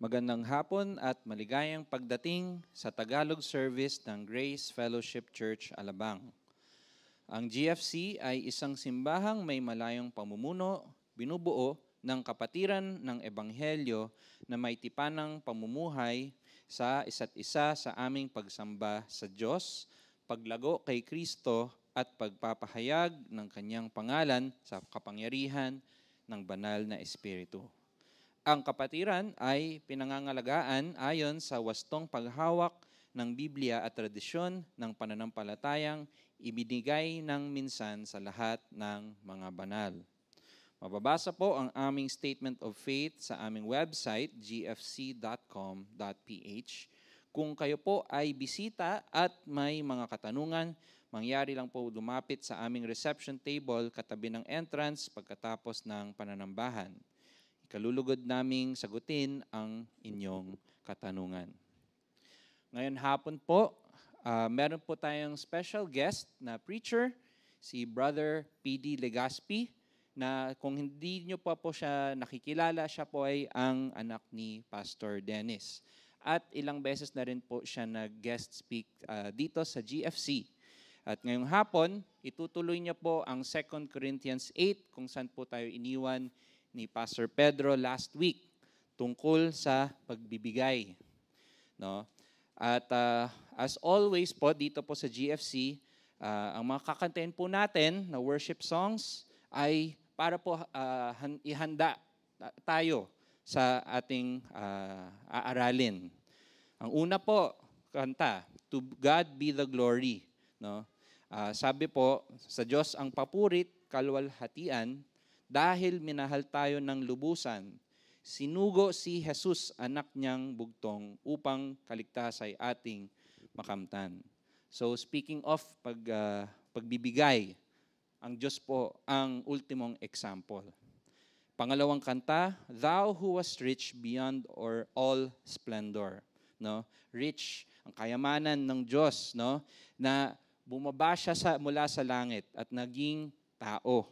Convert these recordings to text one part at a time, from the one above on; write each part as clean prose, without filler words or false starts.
Magandang hapon at maligayang pagdating sa Tagalog service ng Grace Fellowship Church Alabang. Ang GFC ay isang simbahang may malayong pamumuno, binubuo ng kapatiran ng Ebanghelyo na may tipanang pamumuhay sa isa't isa sa aming pagsamba sa Diyos, paglago kay Kristo at pagpapahayag ng Kanyang pangalan sa kapangyarihan ng banal na Espiritu. Ang kapatiran ay pinangangalagaan ayon sa wastong paghawak ng Biblia at tradisyon ng pananampalatayang ibinigay ng minsan sa lahat ng mga banal. Mababasa po ang aming Statement of Faith sa aming website, gfc.com.ph. Kung kayo po ay bisita at may mga katanungan, mangyari lang po lumapit sa aming reception table katabi ng entrance pagkatapos ng pananambahan. Kalulugod naming sagutin ang inyong katanungan. Ngayon hapon po, meron po tayong special guest na preacher, si Brother P.D. Legaspi, na kung hindi nyo pa po siya nakikilala, siya po ay ang anak ni Pastor Dennis. At ilang beses na rin po siya nag-guest speak dito sa GFC. At ngayong hapon, itutuloy niya po ang 2 Corinthians 8, kung saan po tayo iniwan ni Pastor Pedro last week tungkol sa pagbibigay. No? At as always po, dito po sa GFC, ang mga kakantahin po natin na worship songs ay para po ihanda tayo sa ating aaralin. Ang una po, kanta, To God Be the Glory. No? Sabi po, sa Diyos ang papurit, kalwalhatian, dahil minahal tayo ng lubusan, sinugo si Jesus, anak niyang bugtong, upang kaligtas ay ating makamtan. So speaking of pagbibigay, ang Diyos po ang ultimong example. Pangalawang kanta, Thou who was rich beyond all splendor. No? Rich, ang kayamanan ng Diyos, no? Na bumaba siya mula sa langit at naging tao.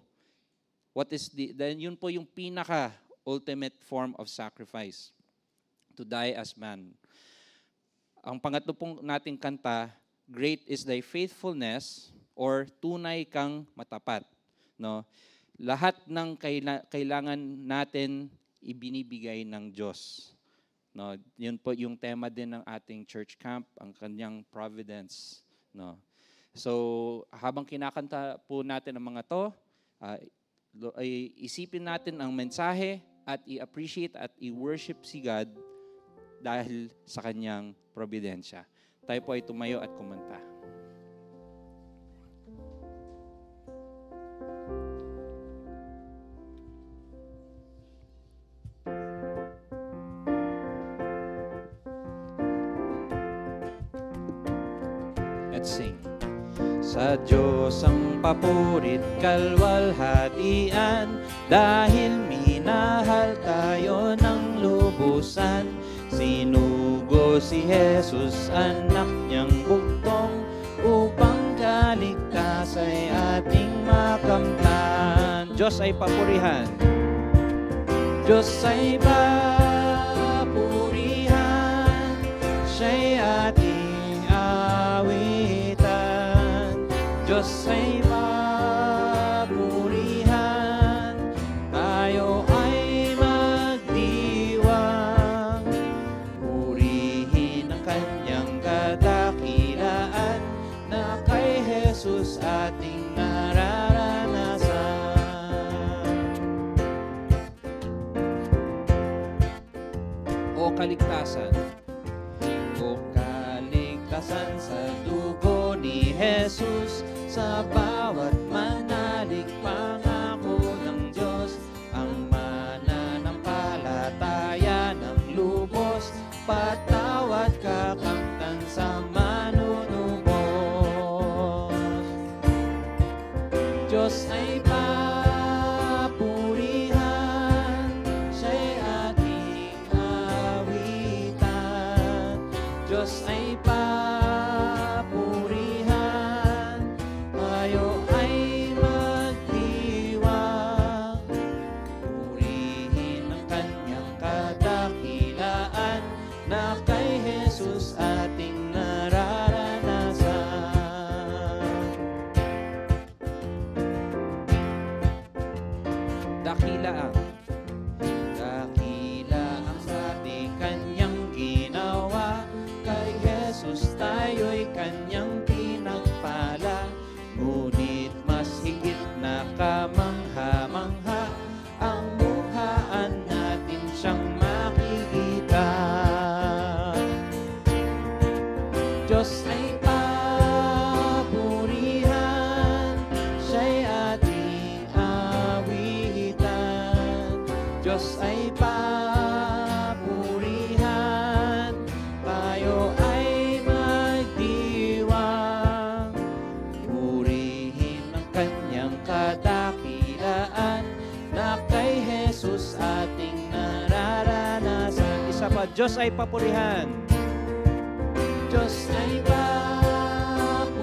Yun po yung pinaka ultimate form of sacrifice, to die as man. Ang pangatlo pong nating kanta, Great is thy faithfulness, or tunay kang matapat. No? Lahat ng kailangan natin ibinibigay ng Diyos. No? Yun po yung tema din ng ating church camp, ang kanyang providence. No? So habang kinakanta po natin ang mga to, ay isipin natin ang mensahe at i-appreciate at i-worship si God dahil sa kanyang providensya. Tayo po ay tumayo at kumanta. Let's sing. Sa Diyos ang papurit, kalwalhatian, dahil minahal tayo ng lubusan. Sinugo si Jesus, anak niyang bugtong, upang kaligtas ay ating makamtan. Diyos ay papurihan. Diyos ay papurihan, siya'y ating awitan. Diyos ay papurihan, tayo ay magdiwang. Purihin ang kanyang kadakilaan, na kay Jesus ating nararanasan. O kaligtasan, o kaligtasan sa dugo ni Jesus, sa bawat manalig pangako ng Diyos, ang mananampalataya ng lubos, patawad kakamtan sa manunubos. Diyos ay papurihan, siya'y ating awitan. Diyos ay papurihan, tayo ay kanyang pinagpala, ngunit mas higit na kamangha-mangha ang mukhaan natin siyang makikita. Diyos ay papurihan, siya'y ating awitan. Diyos ay papurihan, tayo ay magdiwang. Purihin ang kanyang kadakilaan, na kay Jesus ating nararanasan. Isa pa, Diyos ay papurihan. Diyos ay papurihan,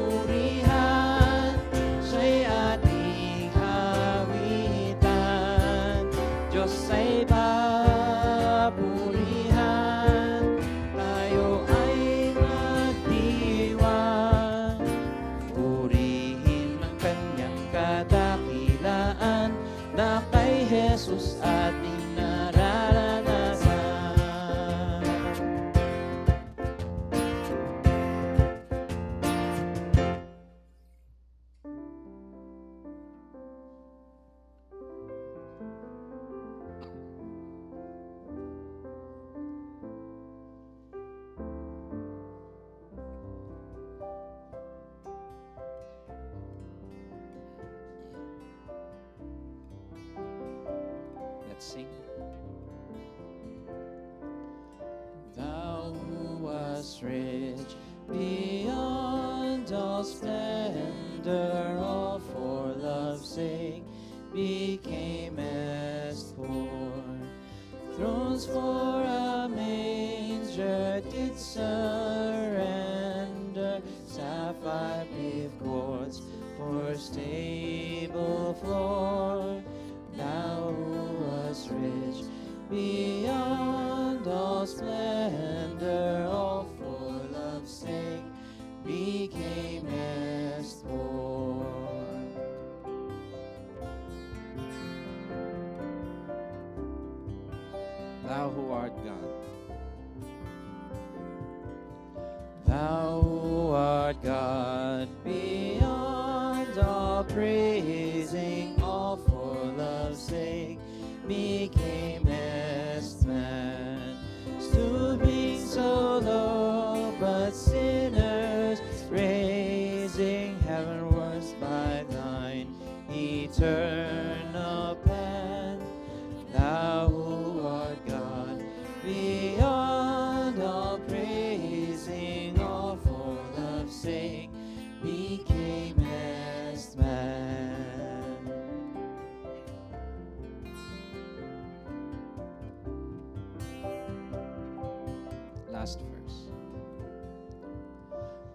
siya'y ating awitan. Diyos ay papurihan, tayo ay magdiwang. Purihin ang kanyang kadakilaan, na kay Jesus ating nararanasan. Let's sing. Thou who wast rich beyond all splendor, all for love's sake became as poor. Thrones for a manger did surrender, sapphire paved courts for stable floor. Thou who wast rich beyond all splendor, all for love's sake became as poor. Thou who art God, thou who art God, beyond all praising, all for love's sake became as man, stooping so low, but sinners raising heavenwards by thine eternal plan. Thou who art God, beyond all praising, all for love's sake became as man. Last verse.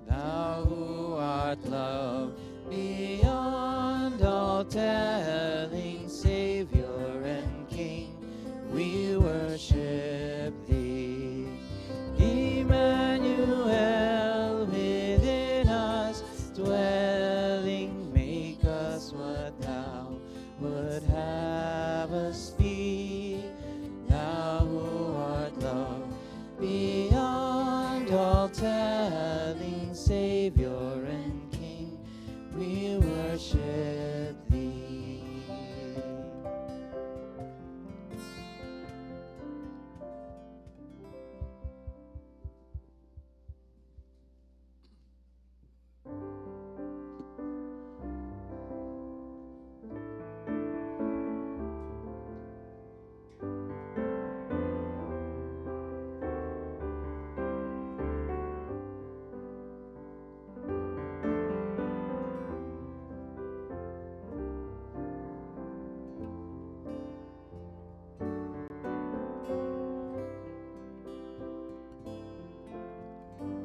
Thou who art love, beyond all telling, Savior and King, we worship thee. Emmanuel, within us dwelling, make us what thou would have us be. Thou who art love, beyond all telling, Savior and King, we worship thee.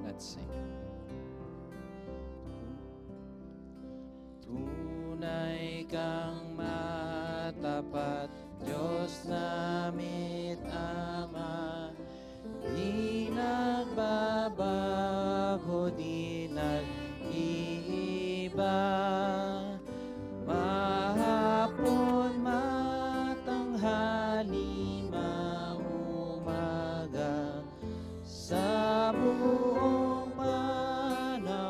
Let's sing. Tunay kang matapat, Diyos namit Ama, di nagbabago, di nag-iiba. Mahapon, matanghali, maumaga, sa buong panahon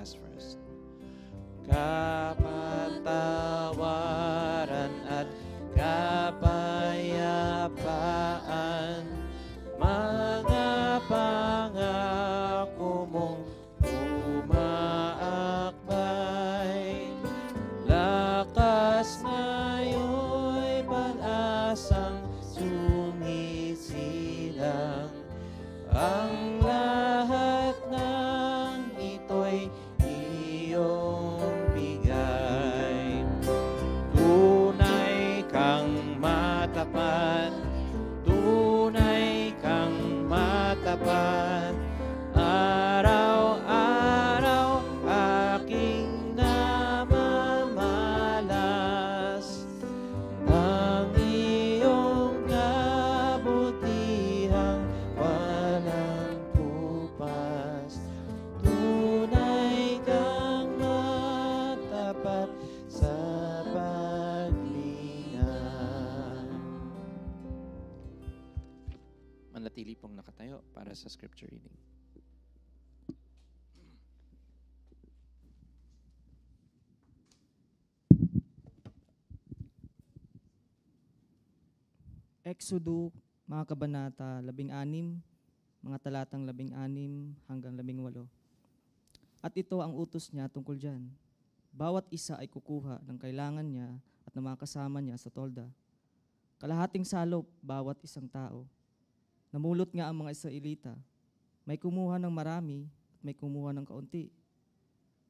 last verse. Kapatawaran at kapayapaan, mga pangako mong umaakbay, lakas ngayon'y pag-asang sumisilang, ang lahat ng ito'y iyong bigay. Tunay kang matapat, tunay kang matapat, araw-araw aking namamalas ang iyong kabutihang walang kupas. Tunay kang matapat sa paglinang. Manatili pong nakatayo para sa scripture reading. Exodo, mga kabanata 16, mga talatang 16 hanggang 18. At ito ang utos niya tungkol dyan. Bawat isa ay kukuha ng kailangan niya at ng mga kasama niya sa tolda. Kalahating salop bawat isang tao. Namulot nga ang mga Israelita. May kumuha ng marami at may kumuha ng kaunti.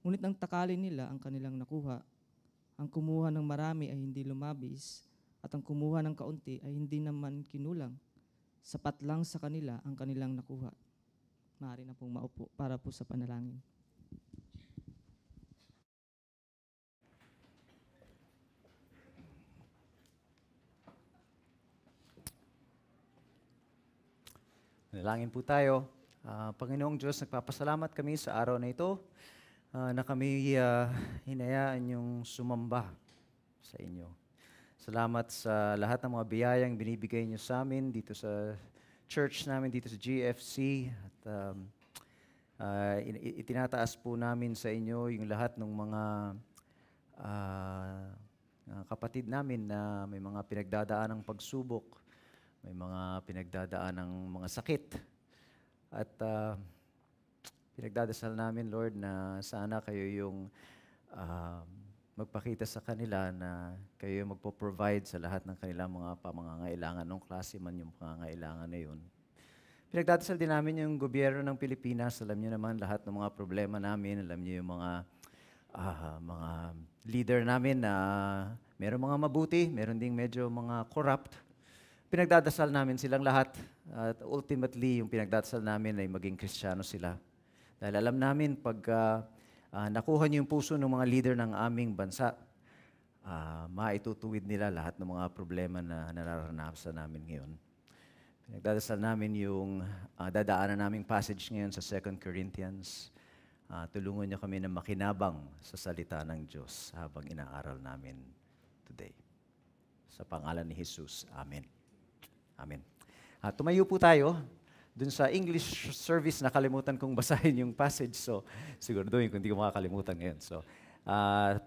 Ngunit ang takalin nila ang kanilang nakuha. Ang kumuha ng marami ay hindi lumabis, at ang kumuha ng kaunti ay hindi naman kinulang. Sapat lang sa kanila ang kanilang nakuha. Maaari na pong maupo para po sa panalangin. Nalangin po tayo. Panginoong Diyos, nagpapasalamat kami sa araw na ito na kami hinayaan yung sumamba sa inyo. Salamat sa lahat ng mga biyayang binibigay niyo sa amin dito sa church namin, dito sa GFC. At itinataas po namin sa inyo yung lahat ng mga kapatid namin na may mga pinagdadaan ng pagsubok, may mga pinagdadaan ng mga sakit. At pinagdadasal namin, Lord, na sana kayo yung magpakita sa kanila na kayo magpo-provide sa lahat ng kanilang mga pangangailangan, nung klase man yung pangangailangan na yun. Pinagdadasal din namin yung gobyerno ng Pilipinas. Alam niyo naman lahat ng mga problema namin. Alam niyo yung mga leader namin na meron mga mabuti, meron ding medyo mga corrupt. Pinagdadasal namin silang lahat. At ultimately, yung pinagdadasal namin ay maging Kristiyano sila. Dahil alam namin pag nakuha niyo yung puso ng mga leader ng aming bansa, maitutuwid nila lahat ng mga problema na nararanasan namin ngayon. Pinagdadasal namin yung dadaanan naming passage ngayon sa 2 Corinthians. Tulungan niyo kami na makinabang sa salita ng Diyos habang inaaral namin today. Sa pangalan ni Jesus, Amen. Amen. Tumayo po tayo. Dun sa English service, nakalimutan kong basahin yung passage. So, siguraduhin kung hindi ko makakalimutan ngayon. So,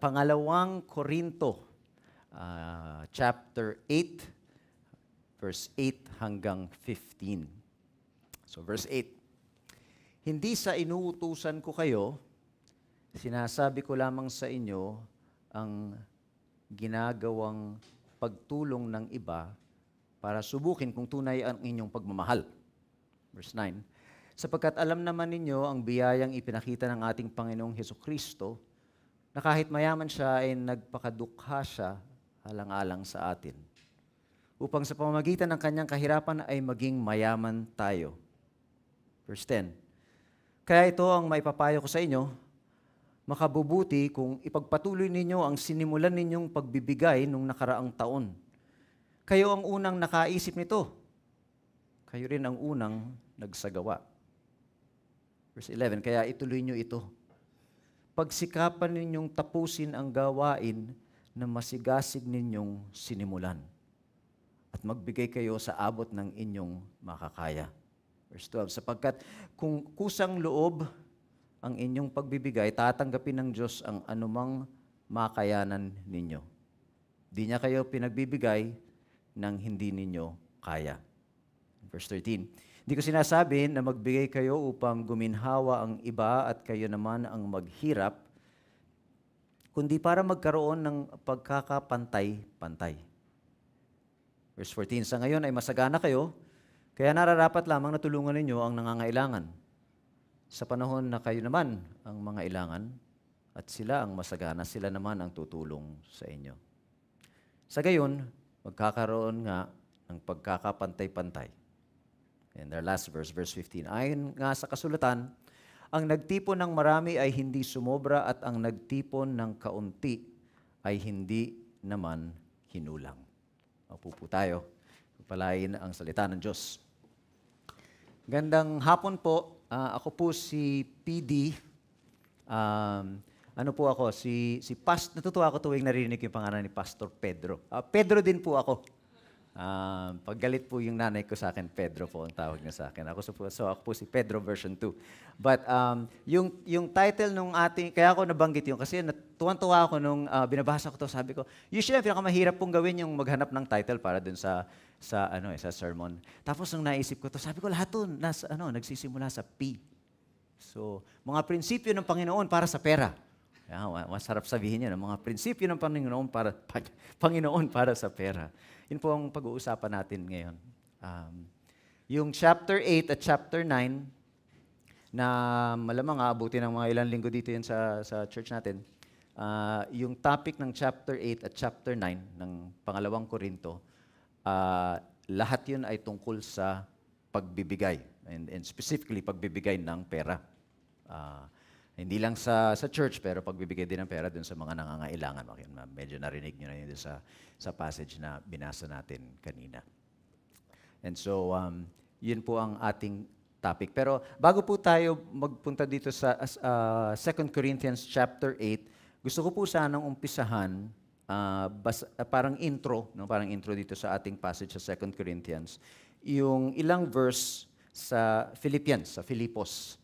pangalawang Korinto, chapter 8, verse 8 hanggang 15. So, verse 8. Hindi sa inuutusan ko kayo, sinasabi ko lamang sa inyo ang ginagawang pagtulong ng iba para subukin kung tunay ang inyong pagmamahal. Verse 9, sapagkat alam naman ninyo ang biyayang ipinakita ng ating Panginoong Hesukristo, na kahit mayaman siya ay nagpakadukha siya alang-alang sa atin, upang sa pamamagitan ng kanyang kahirapan ay maging mayaman tayo. Verse 10, kaya ito ang maipapayo ko sa inyo, makabubuti kung ipagpatuloy ninyo ang sinimulan ninyong pagbibigay nung nakaraang taon. Kayo ang unang nakaisip nito. Kayo rin ang unang nagsagawa. Verse 11, kaya ituloy nyo ito. Pagsikapan ninyong tapusin ang gawain na masigasig ninyong sinimulan. At magbigay kayo sa abot ng inyong makakaya. Verse 12, sapagkat kung kusang loob ang inyong pagbibigay, tatanggapin ng Diyos ang anumang makayanan ninyo. Di niya kayo pinagbibigay ng hindi ninyo kaya. Verse 13, hindi ko sinasabi na magbigay kayo upang guminhawa ang iba at kayo naman ang maghirap, kundi para magkaroon ng pagkakapantay-pantay. Verse 14, sa ngayon ay masagana kayo, kaya nararapat lamang na tulungan ninyo ang nangangailangan. Sa panahon na kayo naman ang mga ilangan at sila ang masagana, sila naman ang tutulong sa inyo. Sa gayon, magkakaroon nga ng pagkakapantay-pantay. And our last verse, verse 15. Ayon nga sa kasulatan, ang nagtipon ng marami ay hindi sumobra at ang nagtipon ng kaunti ay hindi naman hinulang. Maupo po tayo. Palain ang salita ng Diyos. Gandang hapon po. Ako po si PD. Ano po ako? Natutuwa ako tuwing narinig yung pangalan ni Pastor Pedro. Pedro din po ako. Paggalit po yung nanay ko sa akin, Pedro po ang tawag niya sa akin. Ako po si Pedro version 2. But yung title nung ating, kaya ako nabanggit yun kasi tuwan-tuwa ako nung binabasa ko to, sabi ko, usually ang pinakamahirap pong gawin yung maghanap ng title para dun sa sermon. Tapos nung naisip ko to, sabi ko lahat to nagsisimula sa P. So, mga prinsipyo ng Panginoon para sa pera. Masarap sabihin yun, mga prinsipyo ng Panginoon para sa pera. Yun po ang pag-uusapan natin ngayon. Yung chapter 8 at chapter 9, na malamang aabutin ng mga ilang linggo dito yun sa church natin, yung topic ng chapter 8 at chapter 9 ng pangalawang Korinto, lahat yun ay tungkol sa pagbibigay, and specifically pagbibigay ng pera. Hindi lang sa church, pero pagbibigay din ng pera dun sa mga nangangailangan. Medyo narinig nyo na yun sa passage na binasa natin kanina. And so, yun po ang ating topic. Pero bago po tayo magpunta dito sa 2 Corinthians chapter 8, gusto ko po sanang umpisahan parang intro dito sa ating passage sa 2 Corinthians, yung ilang verse sa Philippians, sa Filipos.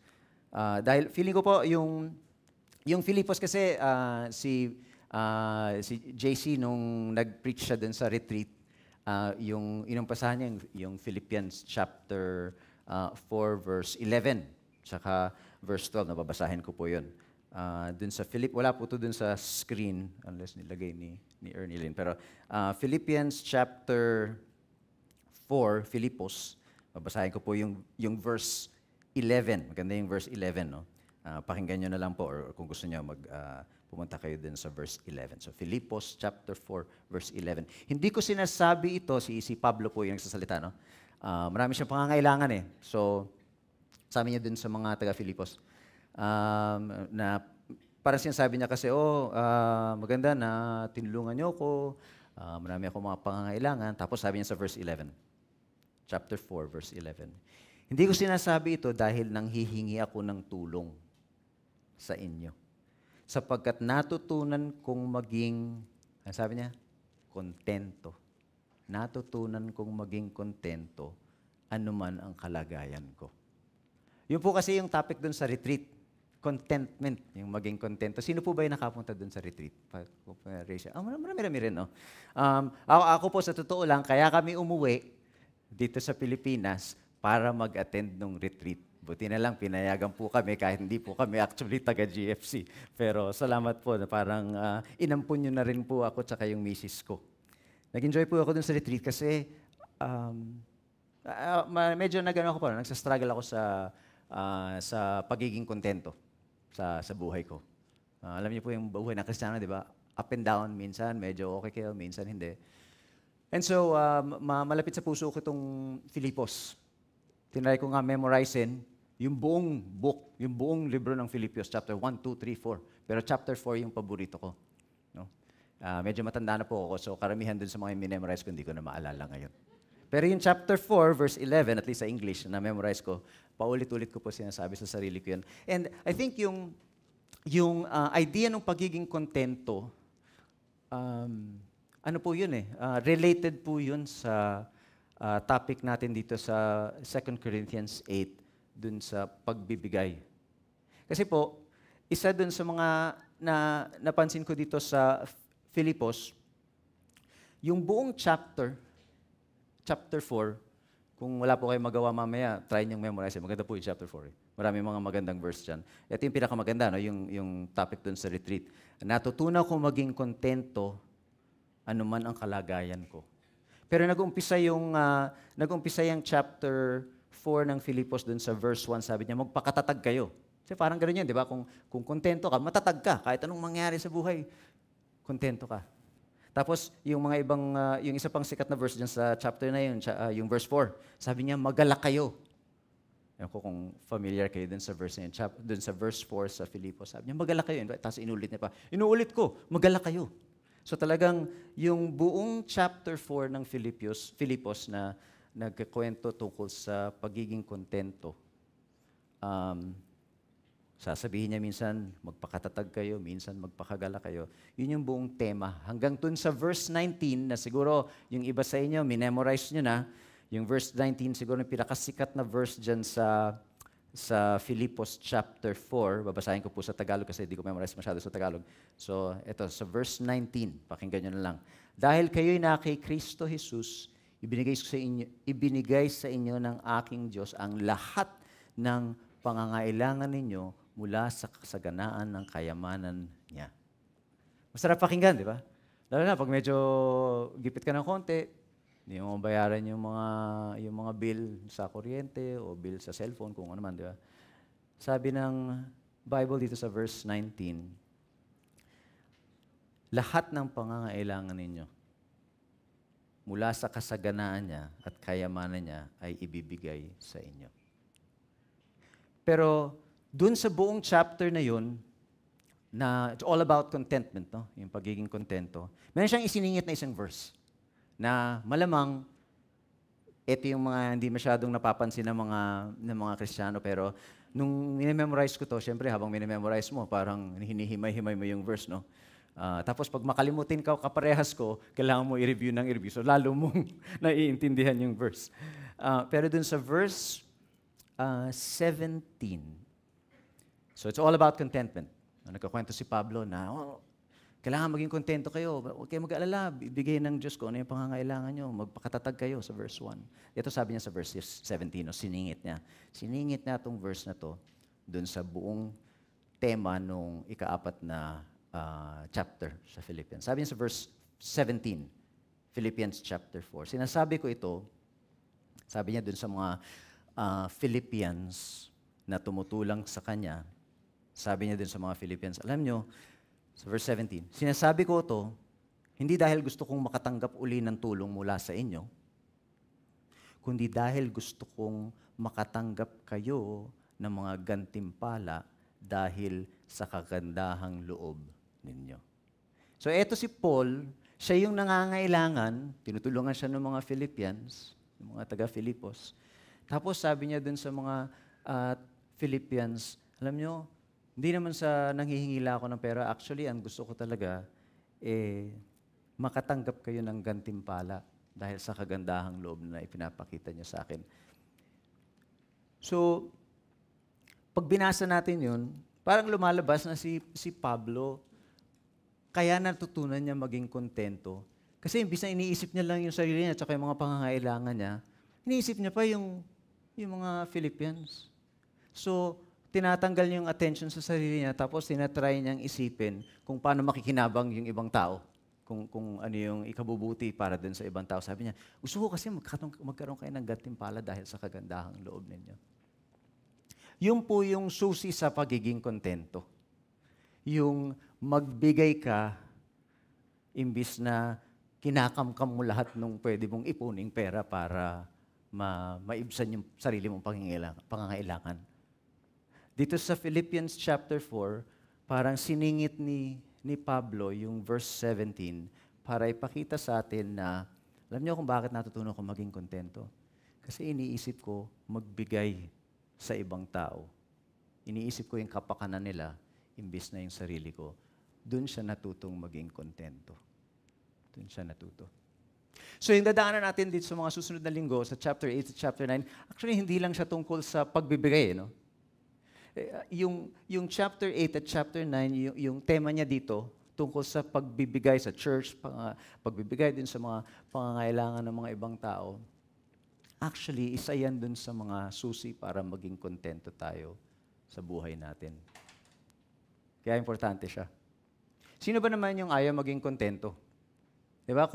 Dahil feeling ko po yung Filipos kasi si JC nung nag-preach siya dun sa retreat, yung inumpasahan niya yung Philippians chapter 4 verse 11 tsaka verse 12, nababasahin ko po yun. Dun sa wala po to dun sa screen unless nilagay ni Ernie Lynn. Pero Philippians chapter 4, Filipos, babasahin ko po yung verse 11. Maganda yung verse 11, no? Pakinggan nyo na lang po, or kung gusto nyo, pumunta kayo din sa verse 11. So, Filipos chapter 4, verse 11. Hindi ko sinasabi ito, si Pablo po yung nagsasalita, no? Marami siyang pangangailangan eh. So, sabi niya dun sa mga taga-Filipos, na parang sinasabi niya kasi, maganda na tinulungan niyo ako, marami akong mga pangangailangan. Tapos sabi niya sa verse 11, chapter 4, verse 11, hindi ko sinasabi ito dahil nanghihingi ako ng tulong sa inyo. Sapagkat natutunan kong maging, sabi niya, kontento. Natutunan kong maging kontento anuman ang kalagayan ko. Yun po kasi yung topic dun sa retreat. Contentment, yung maging kontento. Sino po ba yung nakapunta dun sa retreat? Marami rin, no? Ako po, sa totoo lang, kaya kami umuwi dito sa Pilipinas para mag-attend ng retreat. Buti na lang, pinayagan po kami kahit hindi po kami actually taga-GFC. Pero salamat po na parang inampun nyo na rin po ako tsaka yung misis ko. Nag-enjoy po ako dun sa retreat kasi medyo nagsastruggle ako sa pagiging kontento sa buhay ko. Alam niyo po yung buhay ng Kristiyano, di ba? Up and down, minsan medyo okay kayo, minsan hindi. And so, malapit sa puso ko itong Filipos. Tinry ko nga memorizein yung buong book, yung buong libro ng Filipios, chapter 1, 2, 3, 4. Pero chapter 4 yung paborito ko. No? Medyo matanda na po ako, so karamihan dun sa mga memorize ko, hindi ko na maalala ngayon. Pero yung chapter 4, verse 11, at least sa English, na memorize ko, paulit-ulit ko po sinasabi sa sarili ko yun. And I think yung idea ng pagiging kontento, ano po yun eh, related po yun sa topic natin dito sa 2 Corinthians 8, dun sa pagbibigay. Kasi po, isa dun sa mga napansin ko dito sa Filipos, yung buong chapter 4, kung wala po kayo magawa mamaya, try niyong memorize. Maganda po yung chapter 4. Marami mga magandang verse dyan. Ito yung pinakamaganda, no? yung topic dun sa retreat. Natutunan ko maging kontento anuman ang kalagayan ko. Pero nag-umpisa yung chapter 4 ng Filipos dun sa verse 1, sabi niya, magpakatatag kayo. Kasi parang gano'n yan, di ba? Kung kontento ka, matatag ka. Kahit anong mangyari sa buhay, kontento ka. Tapos, yung mga ibang, yung isa pang sikat na verse dyan sa chapter na yun, yung verse 4, sabi niya, magalak kayo. Ewan ko kung familiar kayo dun sa verse na yun. Dun sa verse 4 sa Filipos, sabi niya, magalak kayo. Tapos inulit niya pa, inuulit ko, magalak kayo. So talagang yung buong chapter 4 ng Filipos na nagkikwento tungkol sa pagiging kontento, sasabihin niya minsan, magpakatatag kayo, minsan magpakagala kayo. Yun yung buong tema. Hanggang dun sa verse 19, na siguro yung iba sa inyo, minemorize nyo na, yung verse 19, siguro yung pinakasikat na verse dyan sa Filipos chapter 4. Babasahin ko po sa Tagalog kasi di ko memorize masyado sa Tagalog. So, ito, sa verse 19, pakinggan nyo na lang. Dahil kayo'y na kay Kristo Jesus, ibinigay sa inyo ng aking Diyos ang lahat ng pangangailangan ninyo mula sa kasaganaan ng kayamanan niya. Masarap pakinggan, di ba? Lalo na pag medyo gipit ka ng konti, hindi mo bayaran yung mga bill sa kuryente o bill sa cellphone, kung ano man, di ba? Sabi ng Bible dito sa verse 19, lahat ng pangangailangan ninyo mula sa kasaganaan niya at kayamanan niya ay ibibigay sa inyo. Pero dun sa buong chapter na yun, na it's all about contentment, no? Yung pagiging kontento, meron siyang isiningit na isang verse na malamang ito yung mga hindi masyadong napapansin ng mga Kristiyano, pero nung minememorize ko to, syempre habang minememorize mo, parang hinihimay-himay mo yung verse, no? Tapos pag makalimutin ka kaparehas ko, kailangan mo i-review ng i-review. So lalo mong naiintindihan yung verse. Pero dun sa verse 17, so it's all about contentment. Nagkakwento si Pablo na, kailangan maging kontento kayo. Huwag kayo mag-alala. Ibigay ng Diyos ko ano yung pangangailangan nyo. Magpakatatag kayo sa verse 1. Ito sabi niya sa verse 17, siningit niya. Siningit niya itong verse na to dun sa buong tema nung ika-4 na chapter sa Philippians. Sabi niya sa verse 17, Philippians chapter 4. Sinasabi ko ito, sabi niya dun sa mga Philippians na tumutulang sa kanya, sabi niya dun sa mga Philippians, alam nyo, sa verse 17, sinasabi ko ito, hindi dahil gusto kong makatanggap uli ng tulong mula sa inyo, kundi dahil gusto kong makatanggap kayo ng mga gantimpala dahil sa kagandahang loob ninyo. So eto si Paul, siya yung nangangailangan, tinutulungan siya ng mga Philippians, ng mga taga-Filipos. Tapos sabi niya dun sa mga Philippians, alam nyo, hindi naman sa nanghihingila ako ng pera. Actually, ang gusto ko talaga, makatanggap kayo ng gantimpala dahil sa kagandahang loob na ipinapakita niyo sa akin. So, pag binasa natin yun, parang lumalabas na si Pablo, kaya natutunan niya maging kontento. Kasi imbis na iniisip niya lang yung sarili niya at saka yung mga pangangailangan niya, iniisip niya pa yung mga Philippians. So, tinatanggal niya yung attention sa sarili niya, tapos tinatry niyang isipin kung paano makikinabang yung ibang tao, kung ano yung ikabubuti para dun sa ibang tao. Sabi niya, gusto ko kasi magkaroon kayo ng gantimpala dahil sa kagandahang loob ninyo. Yun po yung susi sa pagiging kontento. Yung magbigay ka, imbis na kinakamkam mo lahat nung pwede mong ipuning pera para maibsan yung sarili mong pangangailangan. Dito sa Philippians chapter 4, parang siningit ni Pablo yung verse 17 para ipakita sa atin na, alam niyo kung bakit natutunan ko maging kontento? Kasi iniisip ko magbigay sa ibang tao. Iniisip ko yung kapakanan nila, imbis na yung sarili ko. Doon siya natutong maging kontento. Doon siya natuto. So yung dadaanan natin dito sa mga susunod na linggo, sa chapter 8 at chapter 9, actually hindi lang siya tungkol sa pagbibigay, no? Yung chapter 8 at chapter 9, yung tema niya dito, tungkol sa pagbibigay sa church, pagbibigay din sa mga pangangailangan ng mga ibang tao, actually, isa yan dun sa mga susi para maging kontento tayo sa buhay natin. Kaya importante siya. Sino ba naman yung ayaw maging kontento? Di ba?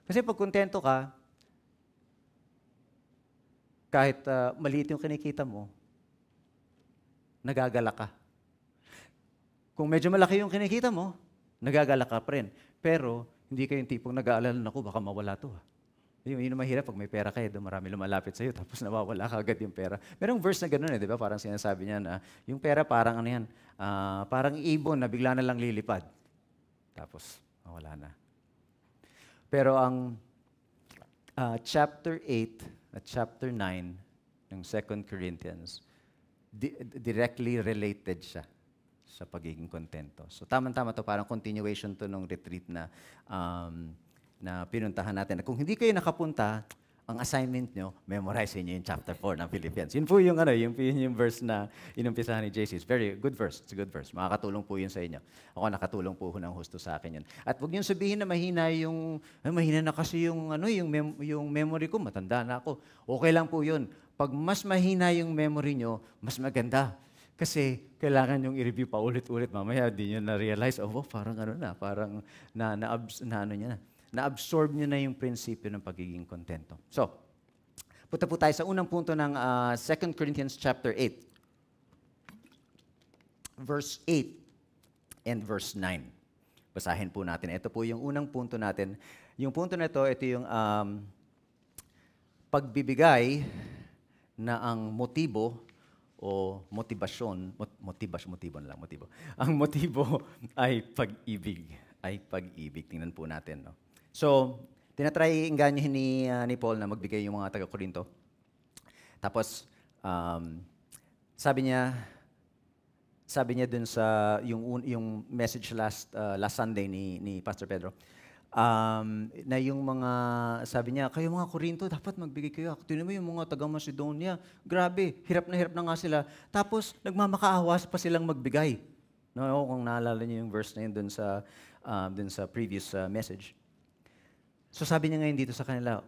Kasi pag kontento ka, kahit maliit yung kinikita mo, nagagala ka. Kung medyo malaki yung kinikita mo, nagagala ka pa rin. Pero, hindi kayo yung tipong nag-aalala na baka mawala to. Yun ang mahirap pag may pera kayo, marami lumalapit sa'yo, tapos nawawala ka agad yung pera. Merong verse na gano'n di ba? Parang sinasabi niya na, yung pera parang ano yan, parang ibon na bigla na lang lilipad. Tapos, mawala na. Pero ang chapter 8 at chapter 9 ng 2 Corinthians, directly related siya sa pagiging kontento. So tama-tama to, parang continuation to nung retreat na pinuntahan natin. Kung hindi kayo nakapunta, ang assignment nyo, memorize niyo yung chapter 4 ng Philippians. Yun po yung yung verse na inumpisahan ni JC. It's very good verse. It's a good verse. Makakatulong po yun sa inyo. Ako nakatulong po ng husto sa akin yun. At huwag niyo sabihin na mahina na kasi yung memory ko, matanda na ako. Okay lang po yun. Pag mas mahina yung memory nyo, mas maganda. Kasi kailangan yung i-review pa ulit-ulit. Mamaya di nyo na-realize, parang parang na-absorb nyo na yung prinsipyo ng pagiging kontento. So, punta po tayo sa unang punto ng 2 Corinthians chapter 8. Verse 8 and verse 9. Basahin po natin. Ito po yung unang punto natin. Yung punto na ito yung pagbibigay na ang motibo o motivasyon, motibo na lang, motibo. Ang motibo ay pag-ibig. Tingnan po natin, no? So, tinatry inganyahin ni Paul na magbigay yung mga taga-Korinto. Tapos, sabi niya dun sa yung message last Sunday ni Pastor Pedro, na yung mga, sabi niya, kayo mga Korinto, dapat magbigay kayo. Tingnan mo yung mga taga-Macedonia, grabe, hirap na nga sila. Tapos, nagmamakaawas pa silang magbigay. No, kung naalala niyo yung verse na yun dun sa previous message. So sabi niya ngayon dito sa kanila,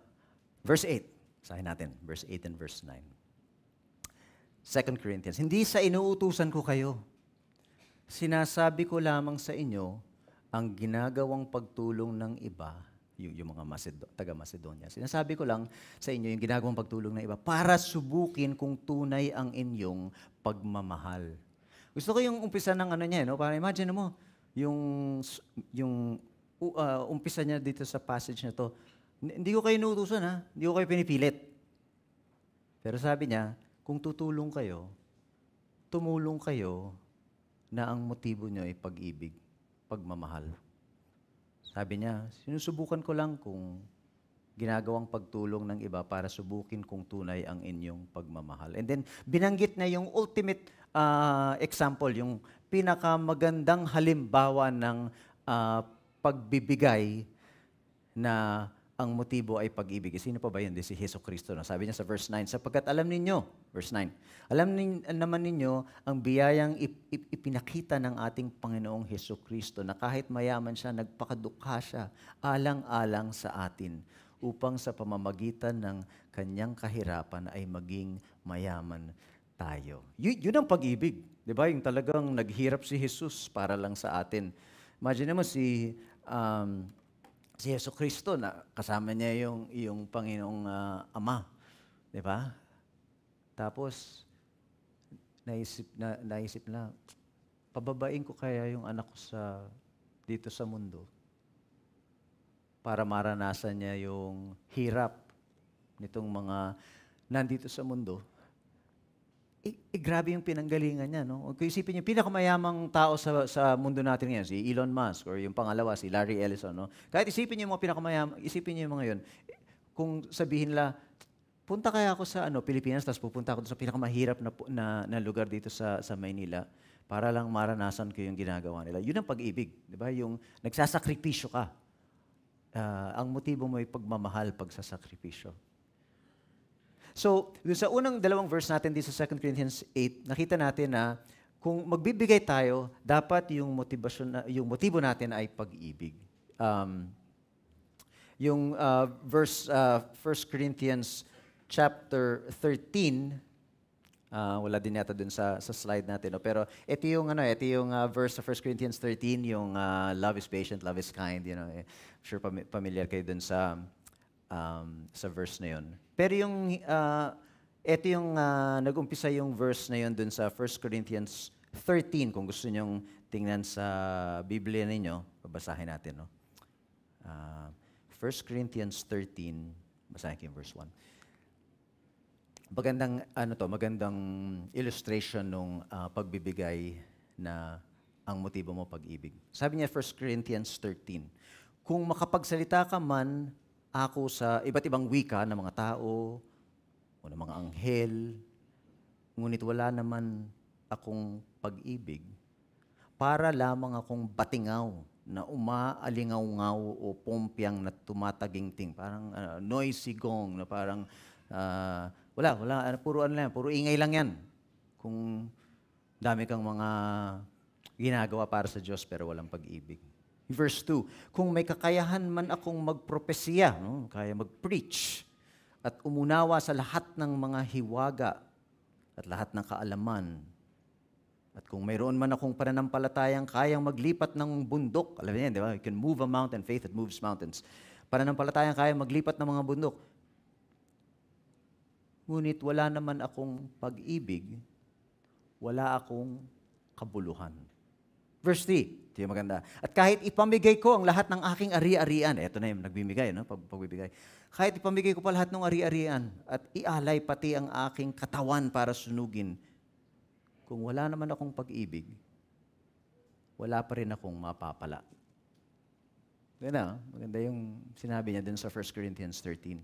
verse 8, sahin natin, verse 8 and verse 9. 2 Corinthians, hindi sa inuutusan ko kayo, sinasabi ko lamang sa inyo, ang ginagawang pagtulong ng iba, yung mga taga-Macedonia, sinasabi ko lang sa inyo yung ginagawang pagtulong ng iba para subukin kung tunay ang inyong pagmamahal. Gusto ko yung umpisa ng niya, no? Para imagine mo, yung umpisa niya dito sa passage na to, hindi ko kayo inuutusan, ha? Hindi ko kayo pinipilit. Pero sabi niya, kung tutulong kayo, tumulong kayo na ang motibo niyo ay pag-ibig, pagmamahal. Sabi niya, sinusubukan ko lang kung ginagawang pagtulong ng iba para subukin kung tunay ang inyong pagmamahal. And then, binanggit na yung ultimate example, yung pinakamagandang halimbawa ng pagbibigay na ang motibo ay pag-ibig. Sino pa ba yun? Si Jesucristo. No? Sabi niya sa verse 9, sapagkat alam ninyo, verse 9, naman ninyo ang biyayang ipinakita ng ating Panginoong Jesucristo na kahit mayaman siya, nagpakadukha siya, alang-alang sa atin, upang sa pamamagitan ng kanyang kahirapan ay maging mayaman tayo. Yun ang pag-ibig. Di ba? Yung talagang naghirap si Jesus para lang sa atin. Imagine mo si Jesucristo na kasama niya yung Panginoong Ama, 'di ba? Tapos naisip na pababain ko kaya yung anak ko dito sa mundo para maranasan niya yung hirap nitong mga nandito sa mundo. Grabe yung pinanggalingan niya, no? Kung isipin niyo, pinakamayamang tao sa mundo natin ngayon, si Elon Musk, or yung pangalawa, si Larry Ellison, no? Kahit isipin niyo yung mga pinakamayamang, isipin niyo yung mga yun, kung sabihin la, punta kaya ako sa Pilipinas, tapos pupunta ako sa pinakamahirap na lugar dito sa Maynila, para lang maranasan ko yung ginagawa nila. Yun ang pag-ibig, di ba? Yung nagsasakripisyo ka. Ang motibo mo ay pagmamahal, pagsasakripisyo. So, sa unang dalawang verse natin dito sa 2 Corinthians 8, nakita natin na kung magbibigay tayo, dapat yung yung motibo natin ay pag-ibig. Yung verse 1 Corinthians chapter 13, wala din yata dun sa slide natin, no? Pero ito yung verse sa 1 Corinthians 13, yung love is patient, love is kind, sure familiar kayo dun sa verse na yun. Pero yung ito yung nag-umpisa yung verse na yun dun sa 1 Corinthians 13. Kung gusto nyong tingnan sa Biblia ninyo, babasahin natin. No? 1 Corinthians 13, basahin ko yung verse 1. Magandang illustration ng pagbibigay na ang motibo mo pag-ibig. Sabi niya 1 Corinthians 13, kung makapagsalita ka man ako sa iba't ibang wika ng mga tao, o ng mga anghel, ngunit wala naman akong pag-ibig, para lamang akong batingaw na umaalingaw-ngaw o pompyang na tumatagingting, parang noisy gong, na parang puro ingay lang yan. Kung dami kang mga ginagawa para sa Diyos pero walang pag-ibig. Verse 2, kung may kakayahan man akong magpropesya, kaya mag-preach, at umunawa sa lahat ng mga hiwaga at lahat ng kaalaman. At kung mayroon man akong pananampalatayang kayang maglipat ng bundok, alam niyo yan, di ba? You can move a mountain, faith that moves mountains. Pananampalatayang kayang maglipat ng mga bundok. Ngunit wala naman akong pag-ibig, wala akong kabuluhan. Verse 3, ito yung maganda. At kahit ipamigay ko ang lahat ng aking ari-arian, eto na yung nagbibigay, pagbibigay. Kahit ipamigay ko pa lahat ng ari-arian at ialay pati ang aking katawan para sunugin, kung wala naman akong pag-ibig, wala pa rin akong mapapala. Maganda yung sinabi niya dun sa 1 Corinthians 13.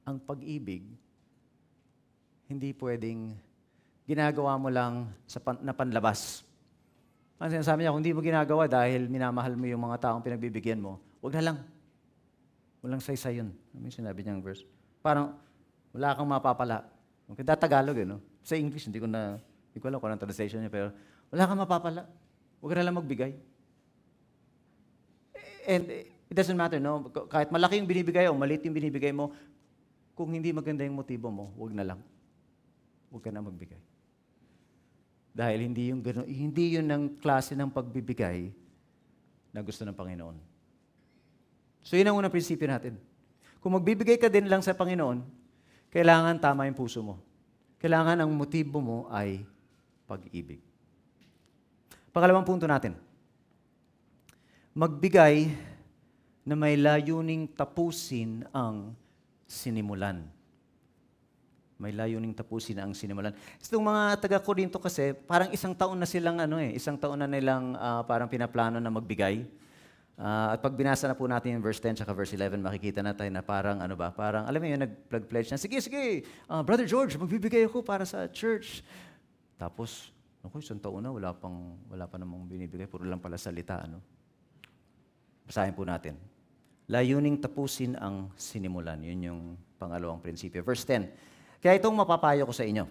Ang pag-ibig, hindi pwedeng ginagawa mo lang na panlabas. Ang sinasabi niya, kung hindi mo ginagawa dahil minamahal mo yung mga taong pinagbibigyan mo, wag na lang. Walang saysay yun. Ano yung sinabi niyang verse? Parang wala kang mapapala. Okay, Tagalog Sa English, hindi ko alam kung anong translation niya, pero wala kang mapapala. Huwag ka na lang magbigay. And it doesn't matter, no? Kahit malaki yung binibigay o maliit yung binibigay mo, kung hindi maganda yung motibo mo, huwag na lang. Huwag ka na magbigay. Dahil hindi yun ang klase ng pagbibigay na gusto ng Panginoon. So yun ang unang prinsipyo natin. Kung magbibigay ka din lang sa Panginoon, kailangan tama yung puso mo. Kailangan ang motibo mo ay pag-ibig. Pangalawang punto natin. Magbigay na may layuning tapusin ang sinimulan. May layuning tapusin ang sinimulan. Itong mga taga-Korinto kasi, parang isang taon na nilang parang pinaplano na magbigay. At pag binasa na po natin yung verse 10 at verse 11, makikita natin na parang alam mo yun, nag-pledge na, sige, Brother George, magbibigay ako para sa church. Tapos, isang taon na, wala pa namang binibigay, puro lang pala salita. Basahin po natin. Layuning tapusin ang sinimulan. Yun yung pangalawang prinsipyo. Verse 10. Kaya itong mapapayo ko sa inyo.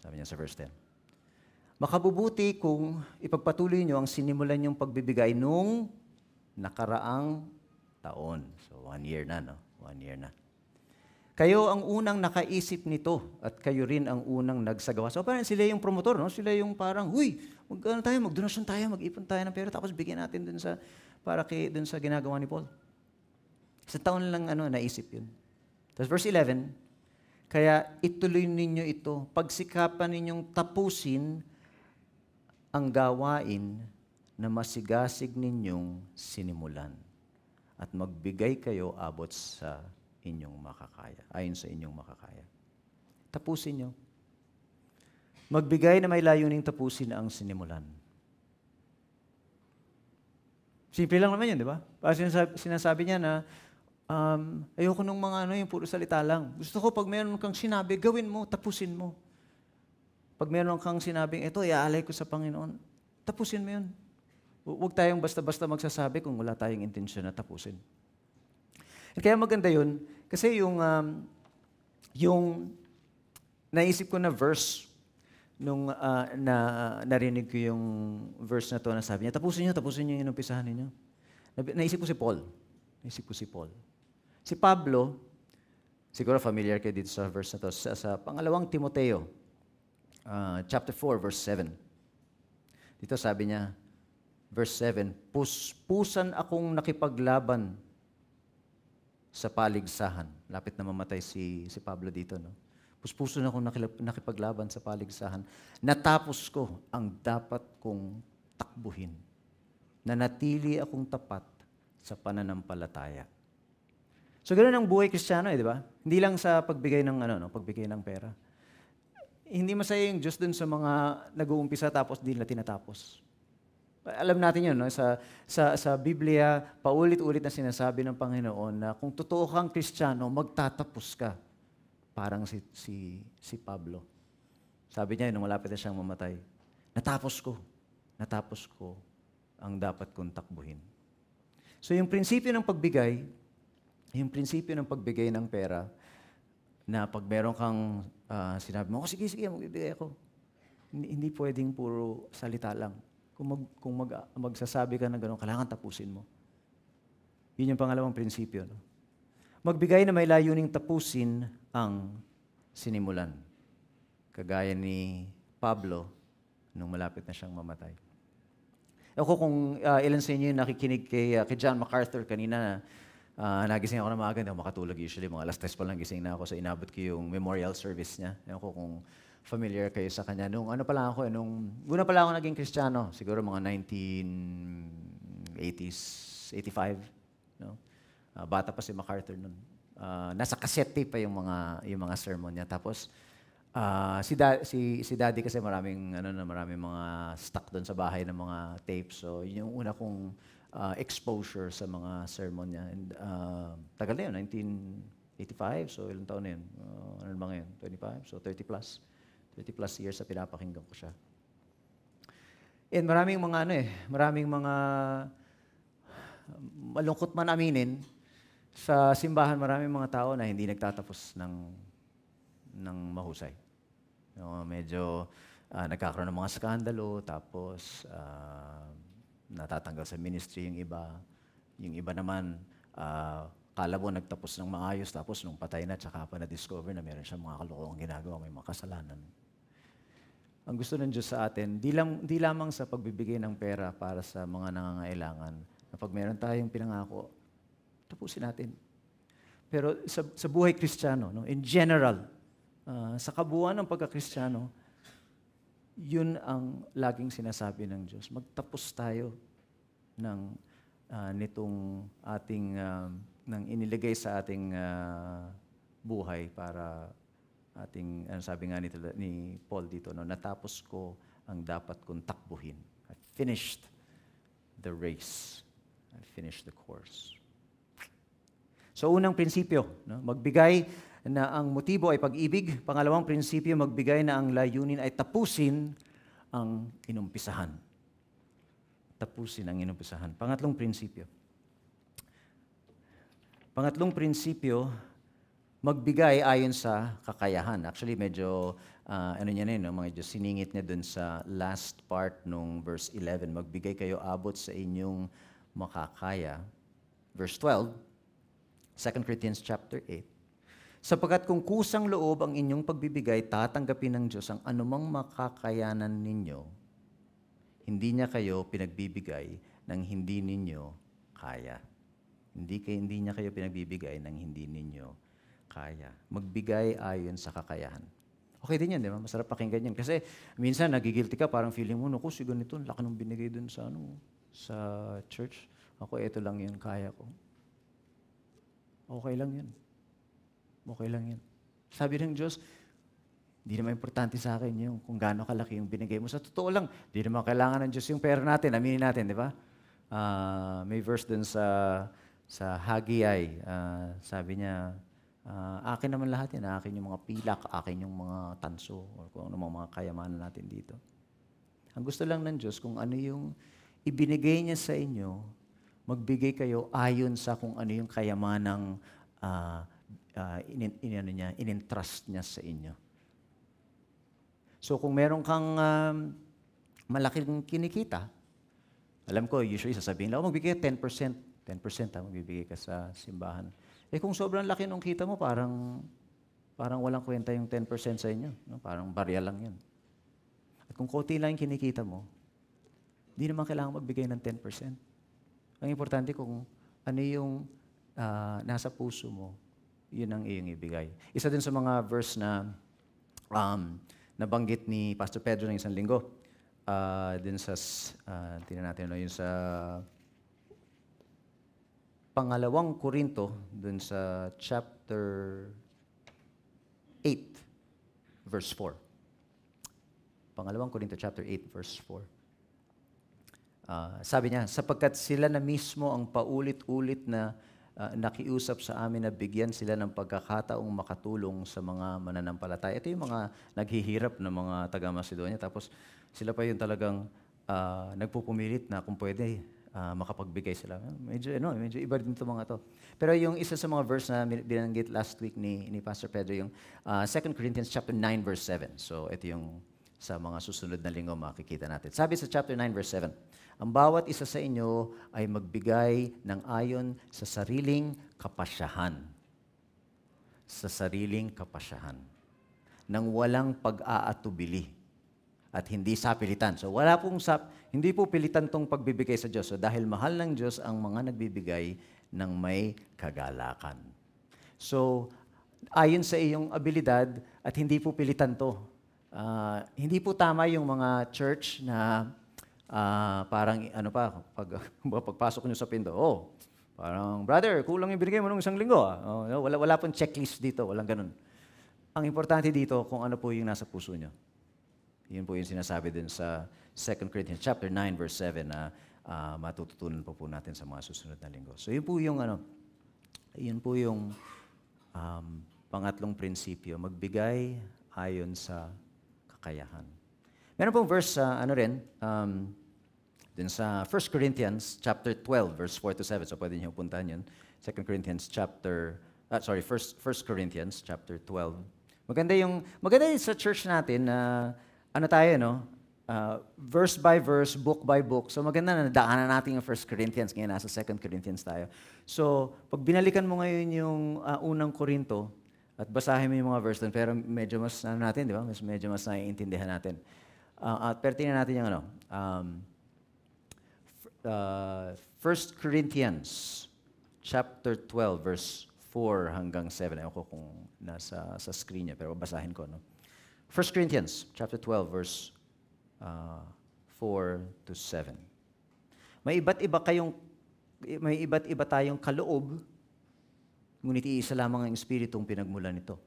Sabi niya sa verse 10. Makabubuti kung ipagpatuloy niyo ang sinimulan niyong pagbibigay nung nakaraang taon. So, 1 year na, no? 1 year na. Kayo ang unang nakaisip nito at kayo rin ang unang nagsagawa. So, parang sila yung promotor, no? Sila yung parang, magdonasyon tayo, mag-ipon tayo ng pera, tapos bigyan natin dun sa ginagawa ni Paul. Sa taon lang naisip yun. Tapos verse 11, kaya ituloy ninyo ito, pagsikapan ninyong tapusin ang gawain na masigasig ninyong sinimulan at magbigay kayo abot sa inyong makakaya, ayon sa inyong makakaya. Tapusin nyo. Magbigay na may layuning tapusin ang sinimulan. Simple lang naman yun, di ba? Sinasabi niya na, ayoko nung mga yung puro salita lang. Gusto ko pag meron kang sinabi, gawin mo, tapusin mo. Pag meron kang sinabing, ito, iaalay ko sa Panginoon, tapusin mo yun. Huwag tayong basta-basta magsasabi kung wala tayong intensyon na tapusin. At kaya maganda yun, kasi yung naisip ko na verse nung narinig ko yung verse na to na sabi niya, tapusin niyo yung inumpisahan ninyo. Naisip ko si Paul. Si Pablo, siguro familiar kayo dito sa verse na to, sa pangalawang Timoteo, chapter 4, verse 7. Dito sabi niya, verse 7, puspusan akong nakipaglaban sa paligsahan. Lapit na mamatay si Pablo dito, no? Puspusan akong nakipaglaban sa paligsahan. Natapos ko ang dapat kong takbuhin. Nanatili akong tapat sa pananampalataya. So ganoon ang buhay Kristiyano, di ba? Hindi lang sa pagbigay ng pagbigay ng pera. Hindi masaya yung Diyos dun sa mga nag-uumpisa tapos di nila tinatapos. Alam natin yun, no? Sa Biblia, paulit-ulit na sinasabi ng Panginoon na kung totoo kang Kristiyano, magtatapos ka. Parang si Pablo. Sabi niya, nung malapit na siyang mamatay, natapos ko ang dapat kong takbuhin. So yung prinsipyo ng pagbigay ng pera, na pag meron kang sinabi mo, sige, magbibigay ako. Hindi pwedeng puro salita lang. Kung magsasabi ka ng gano'n, kailangan tapusin mo. Yun yung pangalawang prinsipyo. No? Magbigay na may layuning tapusin ang sinimulan. Kagaya ni Pablo nung malapit na siyang mamatay. Ako kung ilan sa inyo yung nakikinig kay John MacArthur kanina, nagising ako na maaga, hindi ako makatulog usually. Mga alas 3 pa lang gising na ako, so inabot ko yung memorial service niya. Ewan ko kung familiar kayo sa kanya. Nung una pa lang ako naging Kristiyano, siguro mga 1980s, 85, no? Bata pa si MacArthur nun. Nasa cassette tape pa yung mga sermon niya. Tapos si Daddy kasi maraming mga stock doon sa bahay ng mga tapes. So yun yung una kong exposure sa mga sermon niya. And tagal na yun, 1985. So ilang taon na yun? Ano ba ngayon? 25? So 30 plus years sa pinapakinggan ko siya. And maraming mga malungkot man aminin, sa simbahan maraming mga tao na hindi nagtatapos ng mahusay. Medyo nagkakaroon ng mga skandalo, tapos natatanggal sa ministry yung iba. Yung iba naman, kala mo nagtapos ng maayos, tapos nung patay na, tsaka pa na-discover na meron siyang mga kalokohang ginagawa, may mga kasalanan. Ang gusto ng Diyos sa atin, di lamang sa pagbibigay ng pera para sa mga nangangailangan, na pag meron tayong pinangako, tapusin natin. Pero sa buhay Kristiyano, no, in general, sa kabuuan ng pagka-Kristiyano, yun ang laging sinasabi ng Diyos. Magtapos tayo nitong ating ng inilagay sa ating buhay para ating, sabi nga ni Paul dito, no, natapos ko ang dapat kong takbuhin. I finished the race. I finished the course. So unang prinsipyo, no, magbigay na ang motibo ay pag-ibig. Pangalawang prinsipyo, magbigay na ang layunin ay tapusin ang inumpisahan. Tapusin ang inumpisahan. Pangatlong prinsipyo, magbigay ayon sa kakayahan. Actually, medyo, medyo siningit niya dun sa last part nung verse 11. Magbigay kayo abot sa inyong makakaya. Verse 12, 2 Corinthians chapter 8. Sapagkat kung kusang loob ang inyong pagbibigay, tatanggapin ng Diyos ang anumang makakayanan ninyo. Hindi niya kayo pinagbibigay ng hindi ninyo kaya. Hindi niya kayo pinagbibigay ng hindi ninyo kaya. Magbigay ayon sa kakayahan. Okay din yan, di ba? Masarap pakinggan yan. Kasi minsan nagigilty ka, parang feeling mo, naku, si ganito, laki nung binigay dun sa church. Ako, ito lang yun, kaya ko. Okay lang yun. Okay lang yun. Sabi ng Diyos, hindi naman importante sa akin yung kung gaano kalaki yung binigay mo. Sa totoo lang, hindi naman kailangan ng Diyos yung pera natin. Aminin natin, di ba? May verse dun sa Haggai, sabi niya, akin naman lahat yan. Akin yung mga pilak, akin yung mga tanso, o kung ano mga kayamanan natin dito. Ang gusto lang ng Diyos, kung ano yung ibinigay niya sa inyo, magbigay kayo ayon sa kung ano yung kayamanang in-entrust niya sa inyo. So kung meron kang malaking kinikita, alam ko, usually sasabihin lang, magbigay ka 10%. 10% magbibigay ka sa simbahan. Eh kung sobrang laki ng kita mo, parang walang kwenta yung 10% sa inyo. No? Parang barya lang yan. At kung konti lang yung kinikita mo, di naman kailangan magbigay ng 10%. Ang importante kung ano yung nasa puso mo, yun ang iyong ibigay. Isa din sa mga verse na nabanggit ni Pastor Pedro ng isang linggo, din sa, tingnan natin, yun sa pangalawang Korinto, dun sa chapter 8, verse 4. Pangalawang Korinto, chapter 8, verse 4. Sabi niya, sapagkat sila na mismo ang paulit-ulit na nakiusap sa amin na bigyan sila ng pagkakataong makatulong sa mga mananampalataya. Ito yung mga naghihirap na mga taga-Macedonia. Tapos sila pa yung talagang nagpupumilit na kung pwede makapagbigay sila. Medyo iba din ito mga to. Pero yung isa sa mga verse na binanggit last week ni Pastor Pedro, yung 2 Corinthians chapter 9, verse 7. So ito yung sa mga susunod na linggo makikita natin. Sabi sa chapter 9, verse 7, ang bawat isa sa inyo ay magbigay ng ayon sa sariling kapasyahan. Sa sariling kapasyahan. Nang walang pag-aatubili at hindi sapilitan. So hindi po pilitan tong pagbibigay sa Diyos. So dahil mahal ng Diyos ang mga nagbibigay ng may kagalakan. So ayon sa iyong abilidad at hindi po pilitan to. Hindi po tama yung mga church na parang pagpasok nyo sa pinto, parang, brother, kulang yung binigay mo nung isang linggo. Wala pong checklist dito, walang ganun. Ang importante dito, kung ano po yung nasa puso nyo. Yun po yung sinasabi din sa 2 Corinthians chapter 9, verse 7 na matututunan po natin sa mga susunod na linggo. So yun po yung pangatlong prinsipyo, magbigay ayon sa kakayahan. Meron pong verse din sa 1 Corinthians chapter 12, verse 4 to 7. So pwede niyo puntahan yun. 1 Corinthians chapter 12. Maganda yung sa church natin na verse by verse, book by book. So maganda na daanan natin yung 1 Corinthians, ngayon nasa 2 Corinthians tayo. So pag binalikan mo ngayon yung unang Korinto, at basahin mo yung mga verse doon, pero medyo mas natin, di ba? Medyo mas naiintindihan natin. Pero tingnan natin yung 1 Corinthians chapter 12, verse 4 hanggang 7. Ewan ko kung nasa sa screen niya, pero basahin ko. 1 Corinthians chapter 12, verse 4 to 7. May iba't iba tayong kaloob, ngunit iisa lamang ang Espiritong pinagmulan nito.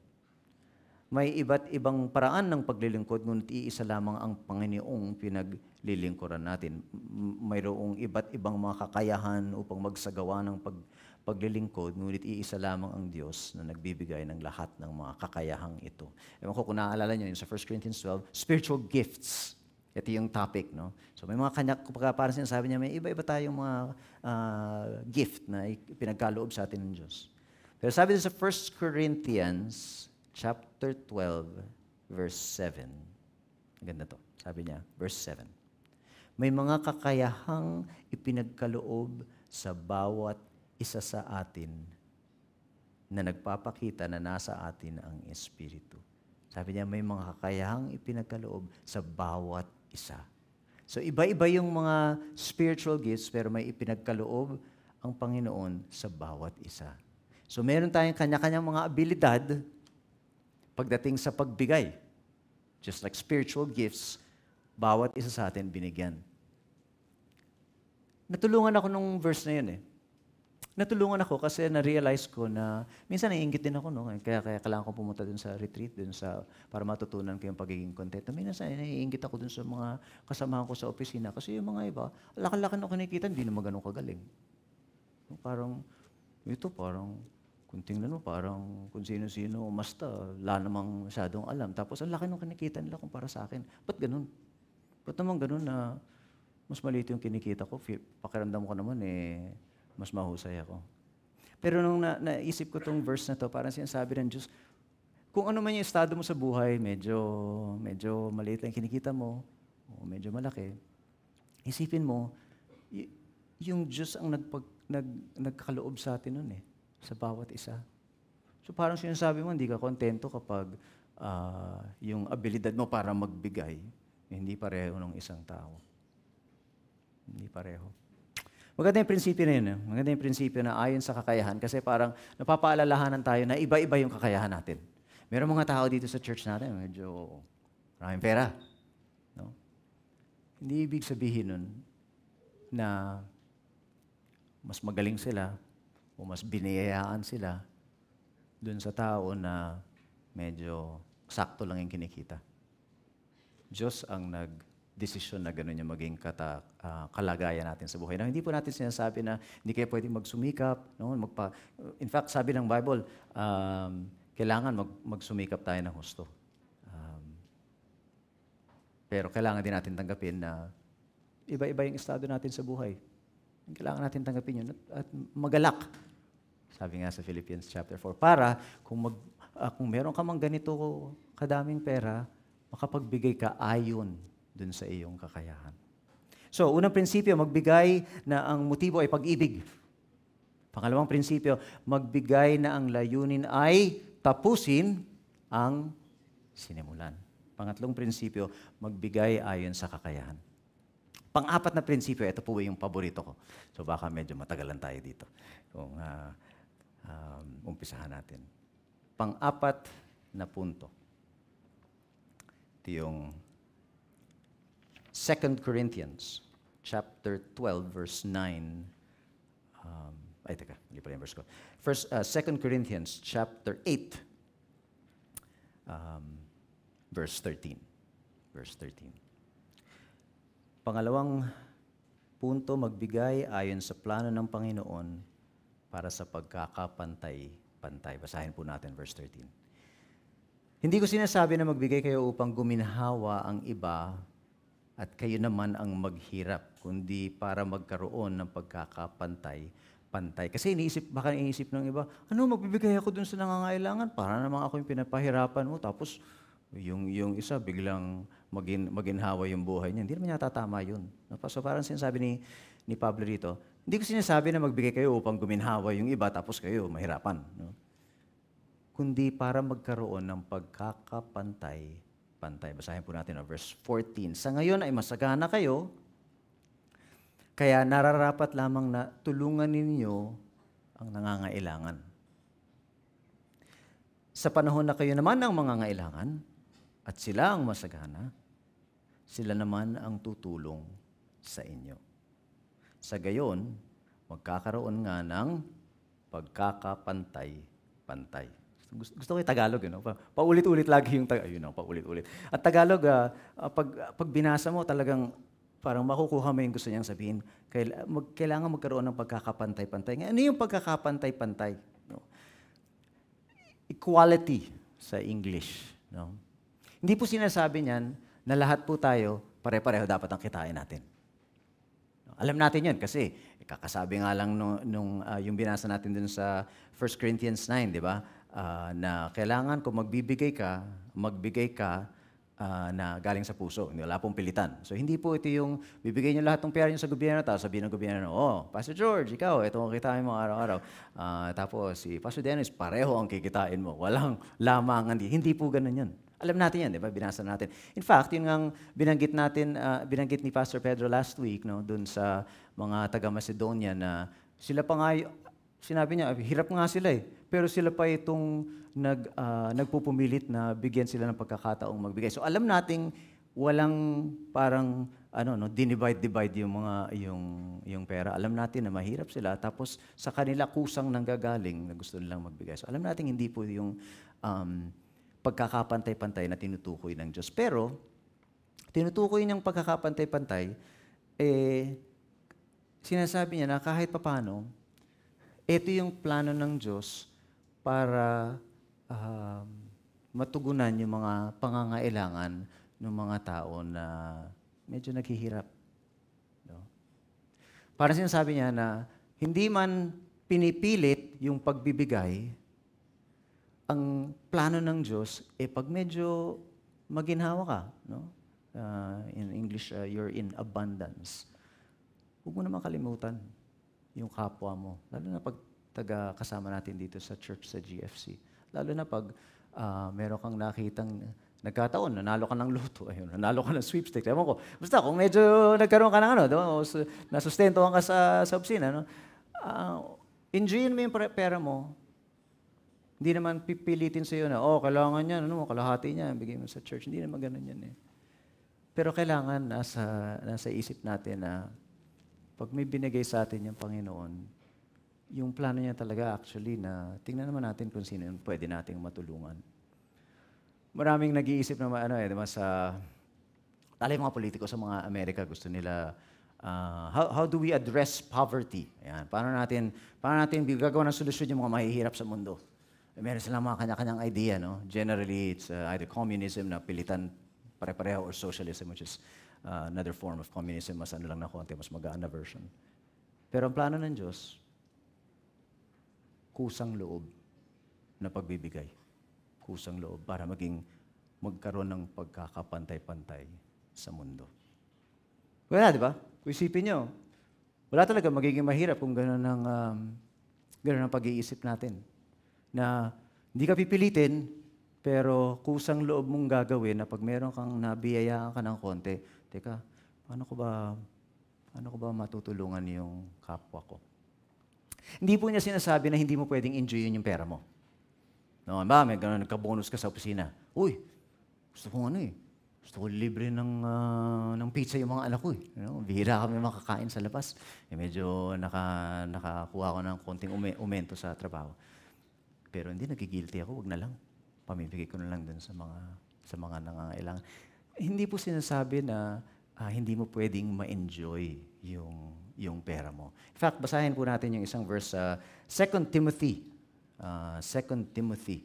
May iba't ibang paraan ng paglilingkod, ngunit iisa lamang ang Panginoong pinaglilingkuran natin. Mayroong iba't ibang mga kakayahan upang magsagawa ng paglilingkod, ngunit iisa lamang ang Diyos na nagbibigay ng lahat ng mga kakayahang ito. Ewan ko kung naaalala nyo, sa 1 Corinthians 12, spiritual gifts. Ito yung topic, no? So may mga parang sinasabi niya, may iba-iba tayong mga gift na pinagkaloob sa atin ng Diyos. Pero sabi sa 1 Corinthians chapter 12, verse 7. Ganda to. Sabi niya, verse 7. May mga kakayahang ipinagkaloob sa bawat isa sa atin na nagpapakita na nasa atin ang Espiritu. Sabi niya, may mga kakayahang ipinagkaloob sa bawat isa. So iba-iba yung mga spiritual gifts, pero may ipinagkaloob ang Panginoon sa bawat isa. So meron tayong kanya-kanyang mga abilidad pagdating sa pagbigay. Just like spiritual gifts, bawat isa sa atin binigyan. Natulungan ako nung verse na yun eh. Natulungan ako kasi na-realize ko na minsan naiingit din ako, no? Kaya kailangan ko pumunta dun sa retreat, para matutunan ko yung pagiging content. Minsan naiingit ako dun sa mga kasamahan ko sa opisina kasi yung mga iba, laki-laki na kinikita, hindi naman ganun kagaling. Parang kung tingnan mo, parang kung sino-sino, wala namang masyadong alam. Tapos ang laki nung kinikita nila kumpara sa akin. Ba't ganun? Ba't naman ganun na mas maliit yung kinikita ko? Pakiramdam ko naman mas mahusay ako. Pero nung naisip ko tong verse na to, parang sinasabi ng Diyos, Kung ano man yung estado mo sa buhay, medyo maliit lang kinikita mo, o medyo malaki, isipin mo, yung Diyos ang nagkaloob sa atin nun sa bawat isa. So parang sinasabi mo, hindi ka kontento kapag yung abilidad mo para magbigay, hindi pareho ng isang tao. Hindi pareho. Maganda yung prinsipyo na yun. Maganda yung prinsipyo na ayon sa kakayahan kasi parang napapaalalahanan tayo na iba-iba yung kakayahan natin. Meron mga tao dito sa church natin, medyo maraming pera. No? Hindi ibig sabihin nun na mas magaling sila o mas biniyayaan sila dun sa tao na medyo sakto lang yung kinikita. Diyos ang nag-desisyon na gano'n yung maging kalagayan natin sa buhay. Hindi po natin sinasabi na hindi kayo pwedeng magsumikap. No? In fact, sabi ng Bible, kailangan magsumikap tayo ng husto. Pero kailangan din natin tanggapin na iba-iba yung estado natin sa buhay. Kailangan natin tanggapin yun at magalak. Sabi nga sa Philippians chapter 4, para kung meron ka mang ganito kadaming pera, makapagbigay ka ayon dun sa iyong kakayahan. So, unang prinsipyo, magbigay na ang motibo ay pag-ibig. Pangalawang prinsipyo, magbigay na ang layunin ay tapusin ang sinimulan. Pangatlong prinsipyo, magbigay ayon sa kakayahan. Pang-apat na prinsipyo, ito po yung paborito ko. So baka medyo matagalan tayo dito kung umpisahan natin. Pang-apat na punto. Ito yung 2 Corinthians chapter 12, verse 9. Hindi pala yung verse ko. 2 Corinthians chapter 8, verse 13. Verse 13. Pangalawang punto, magbigay ayon sa plano ng Panginoon para sa pagkakapantay-pantay. Basahin po natin verse 13. Hindi ko sinasabi na magbigay kayo upang guminhawa ang iba at kayo naman ang maghirap, kundi para magkaroon ng pagkakapantay-pantay. Kasi baka iniisip ng iba, magbibigay ako dun sa nangangailangan? Para naman ako yung pinapahirapan mo, tapos yung isa biglang maginhawa yung buhay niya. Hindi naman yata tama yun. So parang sinasabi ni Pablo rito, hindi ko sinasabi na magbigay kayo upang guminhawa yung iba tapos kayo mahirapan. No? Kundi para magkaroon ng pagkakapantay-pantay. Basahin po natin verse 14. Sa ngayon ay masagana kayo, kaya nararapat lamang na tulungan ninyo ang nangangailangan. Sa panahon na kayo naman ang mangangailangan, at sila ang masagana, sila naman ang tutulong sa inyo. Sa gayon, magkakaroon nga ng pagkakapantay-pantay. Gusto ko yung Tagalog, paulit-ulit lagi yung Tagalog. Paulit-ulit. At Tagalog, pag binasa mo, talagang parang makukuha mo yung gusto niyang sabihin. Kailangan magkaroon ng pagkakapantay-pantay. Ano yung pagkakapantay-pantay? No? Equality sa English. No? Hindi po sinasabi niyan na lahat po tayo, pare-pareho dapat ang kitain natin. Alam natin yan kasi kakasabi nga lang yung binasa natin dun sa 1 Corinthians 9, di ba? Na kailangan kung magbigay ka na galing sa puso. Wala pong pilitan. So hindi po ito yung bibigay niyo lahat ng pera niyo sa gobyerno, tapos sabihin ng gobyerno, Pastor George, ikaw, ito ang kitain mo araw-araw. Tapos si Pastor Dennis, pareho ang kikitain mo. Walang lamangan. Hindi po ganun yun. Alam natin yan, di ba? Binasa natin. In fact, yun ang binanggit ni Pastor Pedro last week, dun sa mga taga-Macedonia na sila pa nga, sinabi niya, hirap nga sila pero sila pa itong nagpupumilit na bigyan sila ng pagkakataong magbigay. So alam nating walang parang dinivide-divide yung pera. Alam natin na mahirap sila tapos sa kanila kusang nanggagaling na gusto nilang magbigay. So alam natin hindi po yung pagkakapantay-pantay na tinutukoy ng Diyos. Pero tinutukoy niyang pagkakapantay-pantay sinasabi niya na kahit papano ito yung plano ng Diyos para matugunan yung mga pangangailangan ng mga tao na medyo naghihirap. No? Parang sinasabi niya na hindi man pinipilit yung pagbibigay, ang plano ng Diyos, pag medyo maginhawa ka, no? In English, you're in abundance. Huwag mo naman kalimutan yung kapwa mo. Lalo na pag kasama natin dito sa church, sa GFC. Lalo na pag meron kang nakitang nagkataon, nanalo ka ng loto, ayun, nanalo ka ng sweepstakes. Ewan ko. Basta kung medyo nagkaroon ka ng nasustentuhan ka sa opisina, no? Enjoyin mo yung pera mo. Hindi naman pipilitin sa iyo na, kailangan yan, kalahati niya, bigay mo sa church. Hindi naman ganun yan eh. Pero kailangan nasa isip natin na pag may binigay sa atin yung Panginoon, yung plano niya talaga actually na tingnan naman natin kung sino yung pwede nating matulungan. Maraming nag-iisip na tala yung mga politiko sa mga Amerika, gusto nila, how do we address poverty? Ayan, paano natin gagawa ng solusyon yung mga mahihirap sa mundo? Meron silang mga kanya-kanyang idea, no? Generally, it's either communism na pilitan pare-pareho or socialism, which is another form of communism, mas lang na konti, mas magaan na version. Pero ang plano ng Diyos, kusang loob na pagbibigay. Kusang loob para magkaroon ng pagkakapantay-pantay sa mundo. Wala, di ba? Kung isipin nyo, wala talaga magiging mahirap kung gano'n ang pag-iisip natin. Na hindi ka pipilitin, pero kusang loob mong gagawin na pag meron kang nabiyayaan ka ng konti, teka, paano ko ba matutulungan yung kapwa ko? Hindi po niya sinasabi na hindi mo pwedeng enjoyin yung pera mo. No, ba, may gano'n, nagka-bonus ka sa opisina. Uy, gusto ko libre ng pizza yung mga anak ko. Bihira kami makakain sa labas. Medyo nakakuha ko ng konting umento sa trabaho. Pero hindi, nagigilty ako, wag na lang. Pamibigay ko na lang dun sa mga nangangailangan. Hindi po sinasabi na hindi mo pwedeng ma-enjoy yung pera mo. In fact, basahin po natin yung isang verse sa 2 Timothy. 2 Timothy.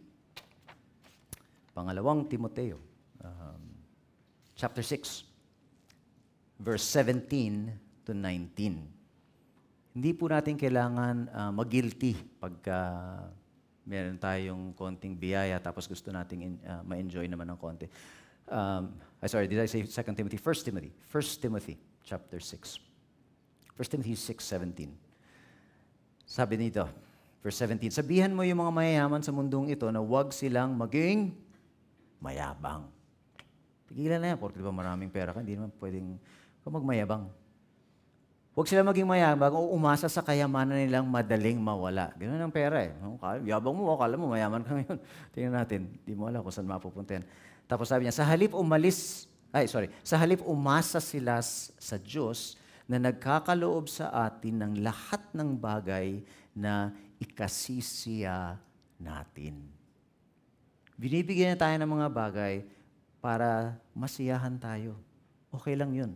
Pangalawang Timoteo. Chapter 6. Verse 17 to 19. Hindi po natin kailangan mag-guilty pagka meron tayong konting biyaya tapos gusto nating ma-enjoy naman ng konti. Did I say 2 Timothy? 1 Timothy. 1 Timothy, chapter 6. 1 Timothy 6:17. Sabi nito, verse 17, sabihan mo yung mga mayayaman sa mundong ito na huwag silang maging mayabang. Tigilan na yan, porque diba maraming pera ka, hindi naman pwedeng magmayabang. Huwag sila maging mayabang o umasa sa kayamanan nilang madaling mawala. Ganun ang pera eh. Yabang mo, akala mo mayaman ka ngayon. Tingnan natin, di mo alam kung saan mapupunta yan. Tapos sabi niya, sa halip umasa sila sa Diyos na nagkakaloob sa atin ng lahat ng bagay na ikasisiya natin. Binibigyan na tayo ng mga bagay para masiyahan tayo. Okay lang yun.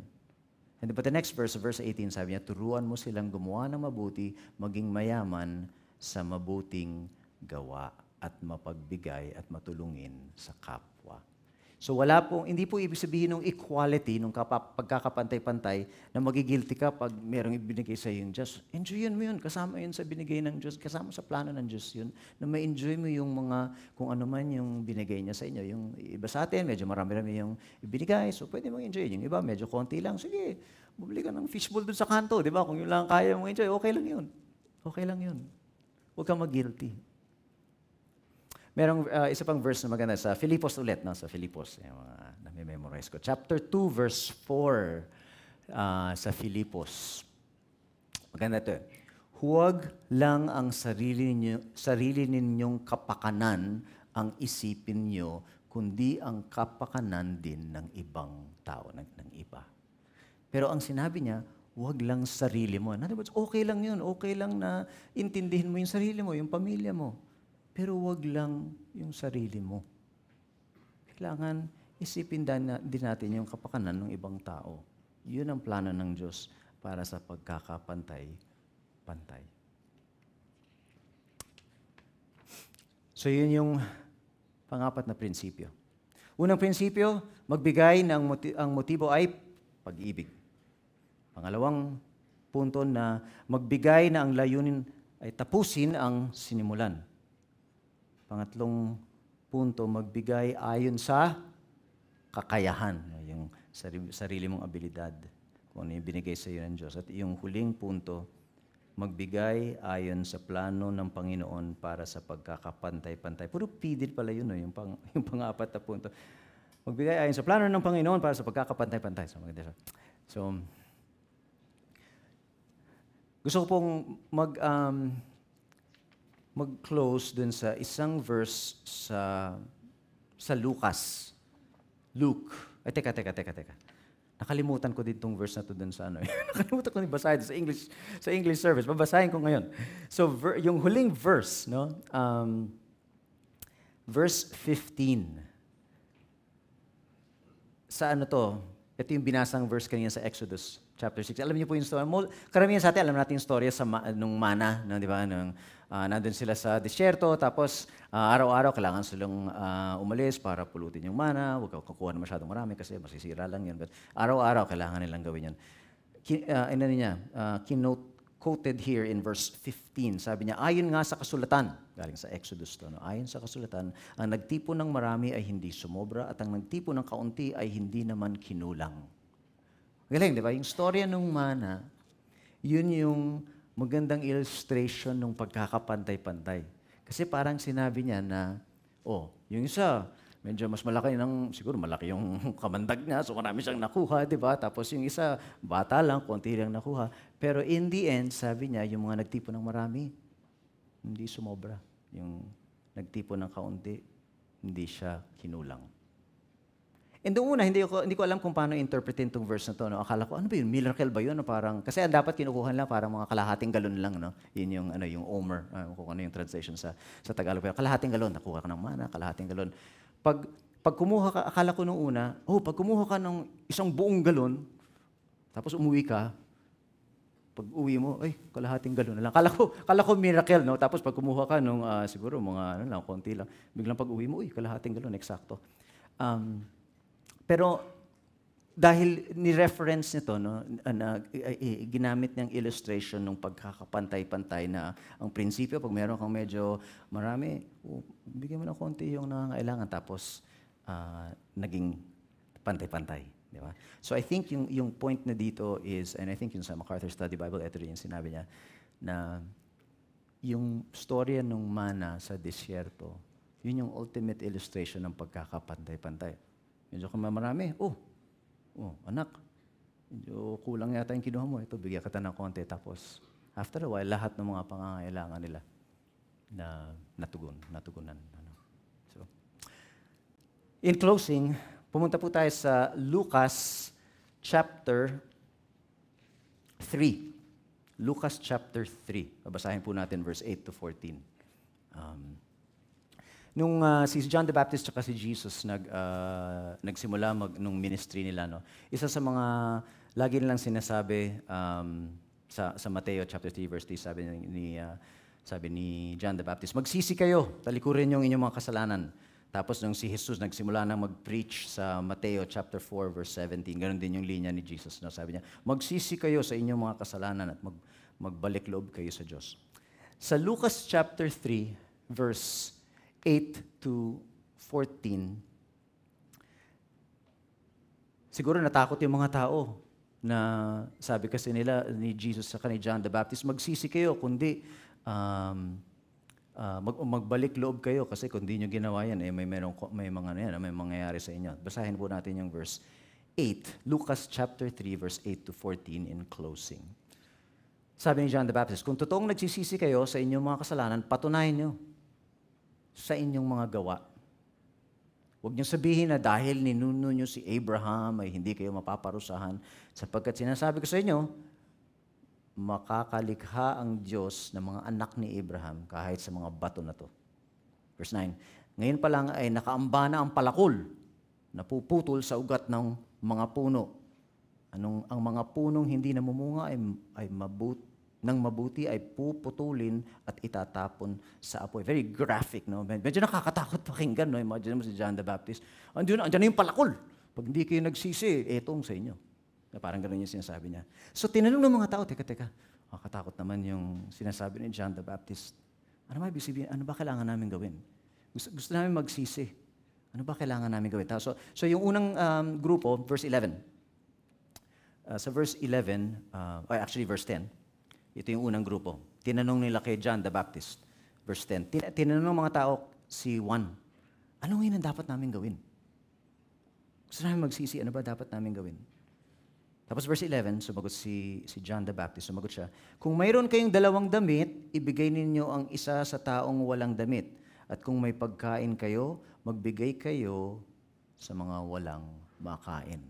But the next verse 18, sabi niya, turuan mo silang gumawa ng mabuti, maging mayaman sa mabuting gawa at mapagbigay at matulungin sa kapwa. So hindi po ibig sabihin ng equality, ng pagkakapantay-pantay, na magigilty ka pag merong ibinigay sa iyo yung Diyos. Enjoyin mo yun, kasama yun sa binigay ng Diyos, kasama sa plano ng Diyos yun, na ma-enjoy mo yung kung ano man yung binigay niya sa inyo. Yung iba sa atin, medyo marami-rami yung ibinigay, so pwede mong enjoy. Yung iba, medyo konti lang, sige, bumili ka ng fishbowl dun sa kanto, di ba? Kung yun lang kaya mong enjoy, okay lang yun. Okay lang yun. Huwag kang mag-guilty. Merong isa pang verse na maganda sa Filipos ulit, no? Sa Filipos, na-memorize ko. Chapter 2, verse 4 sa Filipos. Maganda ito. Huwag lang ang sarili ninyong kapakanan ang isipin nyo, kundi ang kapakanan din ng ibang tao, ng iba. Pero ang sinabi niya, huwag lang sarili mo. In other words, okay lang yun. Okay lang na intindihin mo yung sarili mo, yung pamilya mo. Pero huwag lang yung sarili mo. Kailangan isipin din natin yung kapakanan ng ibang tao. Yun ang plano ng Diyos para sa pagkakapantay-pantay. So yun yung pang-apat na prinsipyo. Unang prinsipyo, magbigay ang motibo ay pag-ibig. Pangalawang punto na magbigay na ang layunin ay tapusin ang sinimulan. Pangatlong punto, magbigay ayon sa kakayahan, yung sarili mong abilidad, kung ano yung binigay sa iyo ng Diyos. At yung huling punto, magbigay ayon sa plano ng Panginoon para sa pagkakapantay-pantay. Puro pidil pala yun, yung pang-apat na punto. Magbigay ayon sa plano ng Panginoon para sa pagkakapantay-pantay. So, gusto ko pong mag-close dun sa isang verse sa Lucas. Luke. Ay, teka. Nakalimutan ko din tong verse na to dun sa ano. Nakalimutan ko din basahin sa English service. Babasahin ko ngayon. So, yung huling verse, no? Verse 15. Sa ano to? Ito yung binasang verse kanina sa Exodus chapter 6. Alam niyo po yung story. Karamihan sa atin, alam natin yung story nung mana, no, di ba? Nandun sila sa disyerto, tapos araw-araw kailangan silang umalis para pulutin yung mana. Huwag kukuha na masyadong marami kasi masisira lang yun. But araw-araw kailangan nilang gawin yan. Quoted here in verse 15. Sabi niya, ayon nga sa kasulatan, galing sa Exodus to, no? Ayon sa kasulatan, ang nagtipon ng marami ay hindi sumobra at ang nagtipon ng kaunti ay hindi naman kinulang. Galing, di ba? Yung storya nung mana, yun yung magandang illustration ng pagkakapantay-pantay. Kasi parang sinabi niya na, yung isa, medyo mas malaki siguro malaki yung kamandag niya, so marami siyang nakuha, di ba? Tapos yung isa, bata lang, konti lang nakuha. Pero in the end, sabi niya, yung mga nagtipon ng marami, hindi sumobra. Yung nagtipon ng kaunti, hindi siya kinulang. And doon una, hindi ko alam kung paano interpretin itong verse na to. No? Akala ko, ano ba yun? Miracle ba yun? No? Parang, kasi ang dapat kinukuha lang parang mga kalahating galon lang. No? Yun yung omer. Kung ano yung translation sa Tagalog. Pero kalahating galon, nakuha ka ng mana, kalahating galon. Pag kumuha ka, akala ko nung una, pag kumuha ka ng isang buong galon, tapos umuwi ka, pag uwi mo, kalahating galon na lang. Kala ko miracle, no? Tapos pag kumuha ka nung siguro mga konti lang, biglang pag uwi mo, kalahating galon, eksakto. Pero dahil ni-reference nito, no, ginamit niyang illustration ng pagkakapantay-pantay na ang prinsipyo, pag meron kang medyo marami, bigyan mo ng konti yung nangangailangan, tapos naging pantay-pantay. Di ba? So I think yung point na dito is, and I think yung sa MacArthur Study Bible, ito rin yung sinabi niya, na yung storya ng mana sa disyerto, yun yung ultimate illustration ng pagkakapantay-pantay. Medyo kung marami, anak, medyo kulang yata yung kinuha mo. Ito, bigyan kita ng konti. Tapos, after a while, lahat ng mga pangangailangan nila na natugunan. So, in closing, pumunta po tayo sa Lucas chapter 3. Lucas chapter 3. Babasahin po natin verse 8 to 14. Nung si John the Baptist at si Jesus nagsimula nung ministry nila, no, isa sa mga lagi nilang sinasabi sa Mateo chapter 3 verse 3, sabi ni John the Baptist, magsisi kayo, talikurin yung inyong mga kasalanan. Tapos nung si Jesus nagsimula na mag-preach sa Mateo chapter 4 verse 17, ganun din yung linya ni Jesus. No? Sabi niya, magsisi kayo sa inyong mga kasalanan at magbalik loob kayo sa Diyos. Sa Lucas chapter 3 verse 8 to 14, siguro natakot yung mga tao na sabi kasi nila ni Jesus sa ni John the Baptist, magsisi kayo, kundi magbalik loob kayo kasi kung di nyo ginawa yan, may mangyayari sa inyo. Basahin po natin yung verse 8, Lucas chapter 3, verse 8 to 14 in closing. Sabi ni John the Baptist, kung totoong nagsisisi kayo sa inyong mga kasalanan, patunayan nyo sa inyong mga gawa. Huwag niyo sabihin na dahil ninuno niyo si Abraham ay hindi kayo mapaparusahan sapagkat sinasabi ko sa inyo, makakalikha ang Diyos ng mga anak ni Abraham kahit sa mga bato na to. Verse 9, ngayon pa lang ay nakaamba na ang palakol na puputol sa ugat ng mga puno. Ang mga punong hindi namumunga ay mabuti ay puputulin at itatapon sa apoy. Very graphic, no? Medyo nakakatakot pakinggan, no? Imagine mo si John the Baptist. Andiyan na yung palakol. Pag hindi kayo nagsisi, etong sa inyo. Parang gano'n yung sinasabi niya. So tinanong ng mga tao, teka, makatakot naman yung sinasabi ni John the Baptist. Ano ba ibig sabihin? Ano ba kailangan namin gawin? Gusto namin magsisi. Ano ba kailangan namin gawin? So yung unang grupo, verse 11. Sa verse 11, actually verse 10, ito yung unang grupo. Tinanong nila kay John the Baptist. Verse 10, tinanong ng mga tao si Juan, ano ngayon ang dapat namin gawin? Gusto namin magsisi, ano ba dapat namin gawin? Tapos verse 11, sumagot si John the Baptist, sumagot siya, kung mayroon kayong 2 damit, ibigay ninyo ang isa sa taong walang damit. At kung may pagkain kayo, magbigay kayo sa mga walang makain.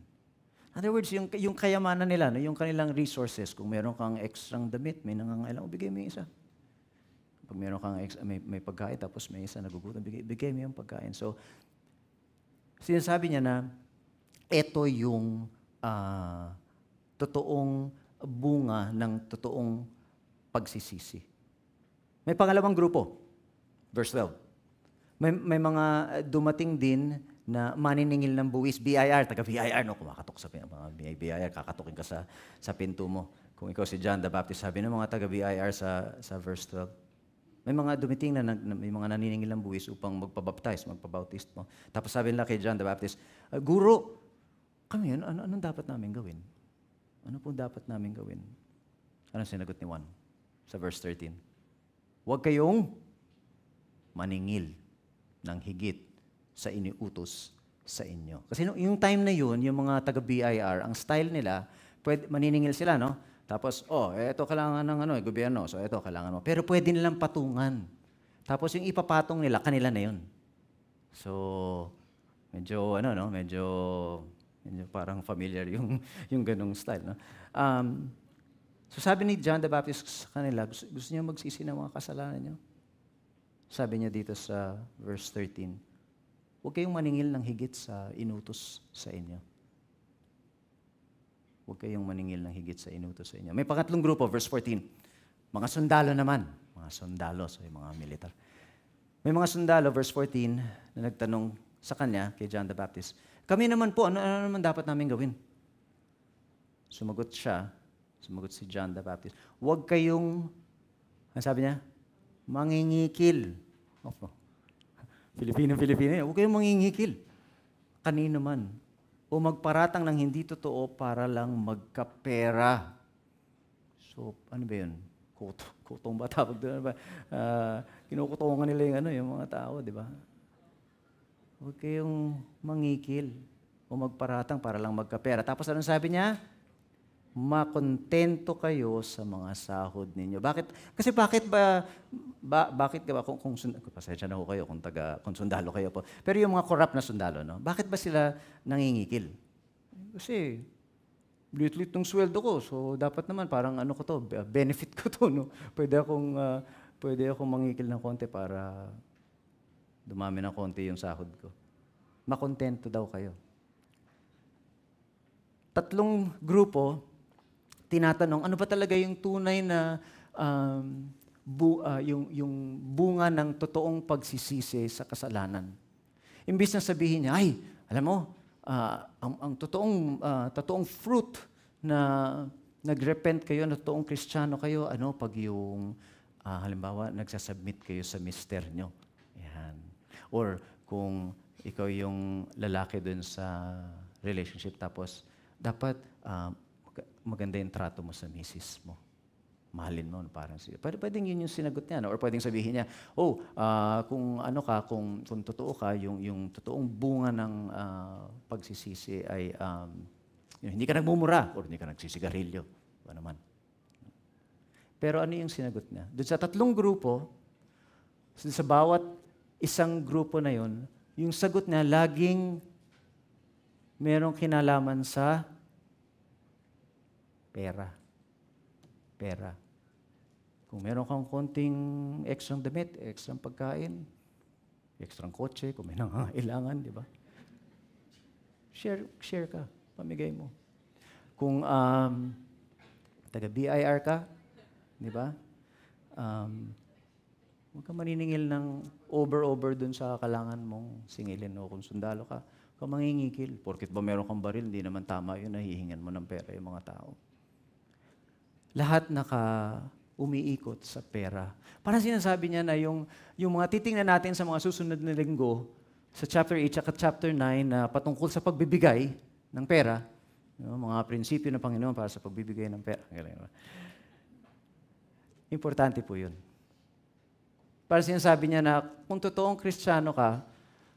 In other words, yung kayamanan nila, no, yung kanilang resources, kung meron kang extrang damit, may nangangailangan, bigay mo yung isa. Pag meron kang may pagkain, tapos may isa nagugutom, bigay mo yung pagkain. So, sinasabi niya na, ito yung totoong bunga ng totoong pagsisisi. May pangalawang grupo, verse 12. May mga dumating din na maniningil ng buwis, BIR, taga-BIR, no? Kumakatok sa mga BIR, kakatukin ka sa pinto mo. Kung ikaw si John the Baptist, sabi ng mga taga-BIR sa verse 12, may mga dumiting na may mga naniningil ng buwis upang magpabaptist mo. Tapos sabi nila kay John the Baptist, Guro, kami yun, anong dapat namin gawin? Ano po dapat namin gawin? Anong sinagot ni Juan sa verse 13? Huwag kayong maningil ng higit sa iniutos sa inyo. Kasi yung time na yun, yung mga taga-BIR, ang style nila, maniningil sila, no? Tapos, ito kailangan ng gobyerno, so ito kailangan mo. Pero pwede nilang patungan. Tapos yung ipapatong nila, kanila na yun. So, medyo parang familiar yung ganong style, no? So sabi ni John the Baptist sa kanila, gusto niyo magsisi ng mga kasalanan niyo? Sabi niya dito sa verse 13, huwag kayong maningil ng higit sa inutos sa inyo. Huwag kayong maningil ng higit sa inutos sa inyo. May pangatlong grupo, verse 14. Mga sundalo naman. Mga sundalo, so yung mga militar. May mga sundalo, verse 14, na nagtanong sa kanya, kay John the Baptist, kami naman po, ano naman dapat namin gawin? Sumagot si John the Baptist, huwag kayong, ano sabi niya? Mangingikil. Filipino, huwag kayong mangingikil. Kanino man. O magparatang ng hindi totoo para lang magkapera. So, ano ba yun? Kutong ba tawag doon? Kinukutungan nila yung mga tao, di ba? Huwag kayong mangikil o magparatang para lang magkapera. Tapos anong sabi niya? Makontento kayo sa mga sahod ninyo. Bakit? Kasi bakit ba kung pasensya na ho kayo kung sundalo kayo po. Pero yung mga corrupt na sundalo, no? Bakit ba sila nangingikil? Kasi lit-lit ng sweldo ko. So dapat naman parang benefit ko to, no? Pwede akong mangikil ng konti para dumami ng konti yung sahod ko. Makontento daw kayo. 3 grupo tinatanong, ano ba talaga yung tunay na yung bunga ng totoong pagsisisi sa kasalanan? Imbis na sabihin niya, ay, alam mo, ang totoong fruit na nagrepent kayo, na totoong Kristiyano kayo, pag yung, halimbawa, nagsasubmit kayo sa mister nyo. Yan. Or kung ikaw yung lalaki dun sa relationship, tapos dapat maganda yung trato mo sa misis mo. Mahalin mo, parang siya. Pwedeng yun yung sinagot niya. No? Or pwedeng sabihin niya, kung totoo ka, yung totoong bunga ng pagsisisi ay hindi ka nagmumura or hindi ka nagsisigarilyo. Ano naman. Pero ano yung sinagot niya? Doon sa 3 grupo, sa bawat isang grupo na yun, yung sagot niya laging merong kinalaman sa pera. Kung meron kang konting extrang damit, extrang pagkain, extrang kotse, kung may nangangailangan, di ba? Share ka, pamigay mo. Kung taga-BIR ka, di ba? Huwag ka maniningil ng over dun sa kailangan mong singilin. O kung sundalo ka, huwag ka mangingikil. Porkit ba meron kang baril, hindi naman tama yun, nahihingan mo ng pera yung mga tao. Lahat umiikot sa pera. Parang sinasabi niya na yung mga titingnan natin sa mga susunod na linggo, sa chapter 8 at chapter 9 na patungkol sa pagbibigay ng pera, mga prinsipyo ng Panginoon para sa pagbibigay ng pera. Importante po yun. Para sinasabi niya na kung totoong Kristiyano ka,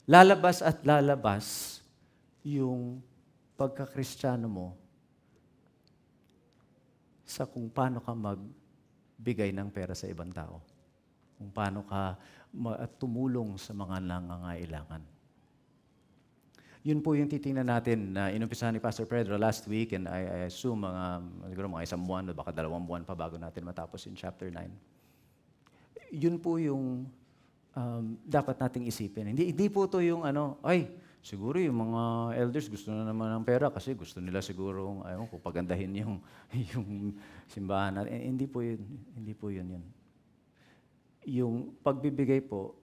lalabas at lalabas yung pagka-Kristiyano mo sa kung paano ka magbigay ng pera sa ibang tao. Kung paano ka tumulong sa mga nangangailangan. Yun po yung titingnan natin na inumpisahan ni Pastor Pedro last week, and I assume siguro mga isang buwan o baka 2 buwan pa bago natin matapos in chapter 9. Yun po yung dapat nating isipin. Hindi po to yung siguro yung mga elders gusto na naman ng pera kasi gusto nila siguro pagandahin yung simbahan natin. Hindi po yun. Yung pagbibigay po,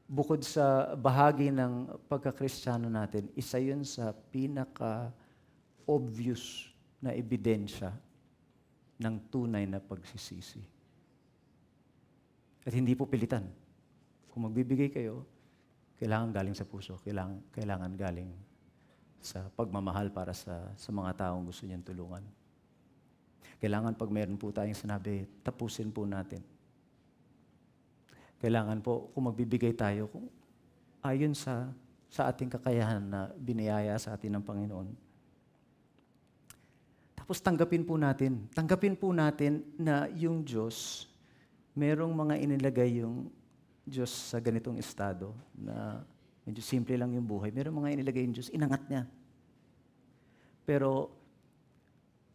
bukod sa bahagi ng pagka-Kristiyano natin, isa yun sa pinaka-obvious na ebidensya ng tunay na pagsisisi. At hindi po pilitan. Kung magbibigay kayo, kailangan galing sa puso, kailangan galing sa pagmamahal para sa mga taong gusto niyang tulungan. Kailangan pag meron po tayong sinabi, tapusin po natin. Kailangan po, kung magbibigay tayo, kung ayon sa ating kakayahan na biniyaya sa atin ng Panginoon. Tapos tanggapin po natin na yung Diyos, merong mga inilagay yung Diyos sa ganitong estado na medyo simple lang yung buhay. Merong mga inilagay yung Diyos, inangat niya. Pero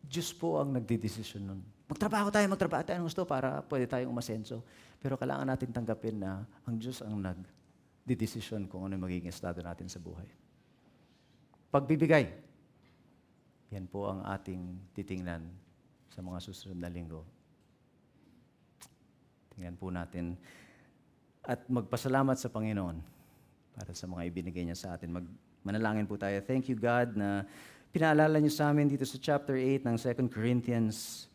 Diyos po ang nagdidesisyon nun. Magtrabaho tayo ng gusto para pwede tayong umasenso. Pero kailangan natin tanggapin na ang Diyos ang nagdidesisyon kung ano yung magiging estado natin sa buhay. Pagbibigay. Yan po ang ating titingnan sa mga susunod na linggo. Tingnan po natin at magpasalamat sa Panginoon para sa mga ibinigay niya sa atin. Manalangin po tayo. Thank you, God, na pinaalala niyo sa amin dito sa chapter 8 ng 2 Corinthians.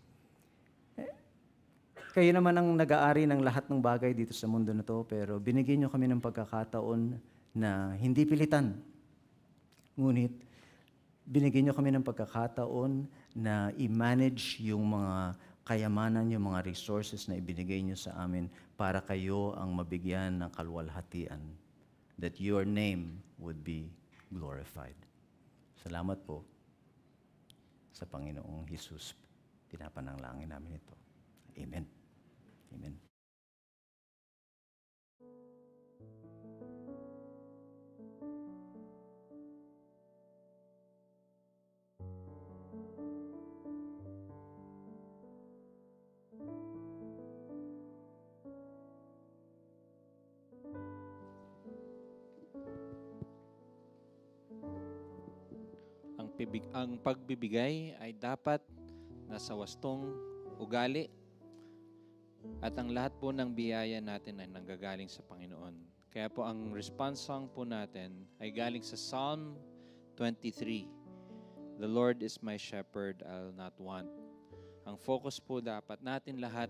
Kayo naman ang nag-aari ng lahat ng bagay dito sa mundo na to, pero binigyan niyo kami ng pagkakataon na hindi pilitan. Ngunit, binigyan niyo kami ng pagkakataon na i-manage yung mga kayamanan, yung mga resources na ibinigay niyo sa amin para kayo ang mabigyan ng kaluwalhatian, that your name would be glorified. Salamat po sa Panginoong Hesus. Pinapanalangin namin ito. Amen. Amen. Ang pagbibigay ay dapat nasa wastong ugali at ang lahat po ng biyaya natin ay nanggagaling sa Panginoon. Kaya po ang response song po natin ay galing sa Psalm 23. The Lord is my shepherd, I'll not want. Ang focus po dapat natin lahat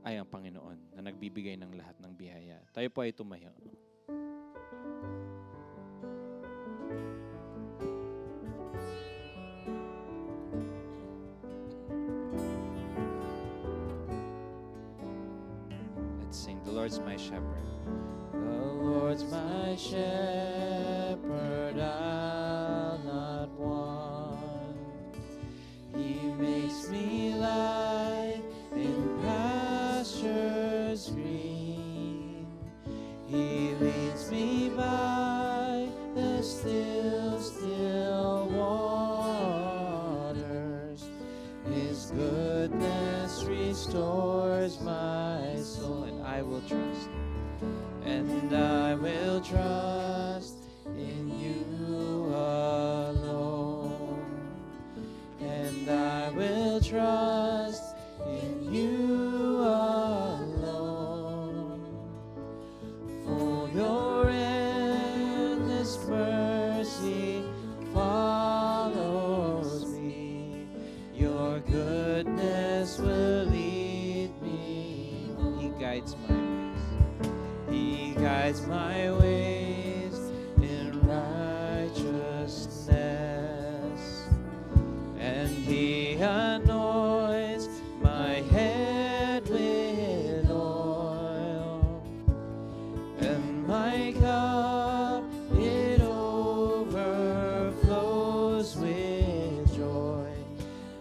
ay ang Panginoon na nagbibigay ng lahat ng biyaya. Tayo po ay tumayo. The Lord's my shepherd. The Lord's my shepherd, I'll not want. He makes me lie in pastures green. He leads me by the still, still waters. His goodness restores my soul. I will trust, and I will trust in you alone, and I will trust in you alone, for your endless mercy follows me, your goodness will lead guides my ways. He guides my ways in righteousness, and He anoints my head with oil, and my cup it overflows with joy.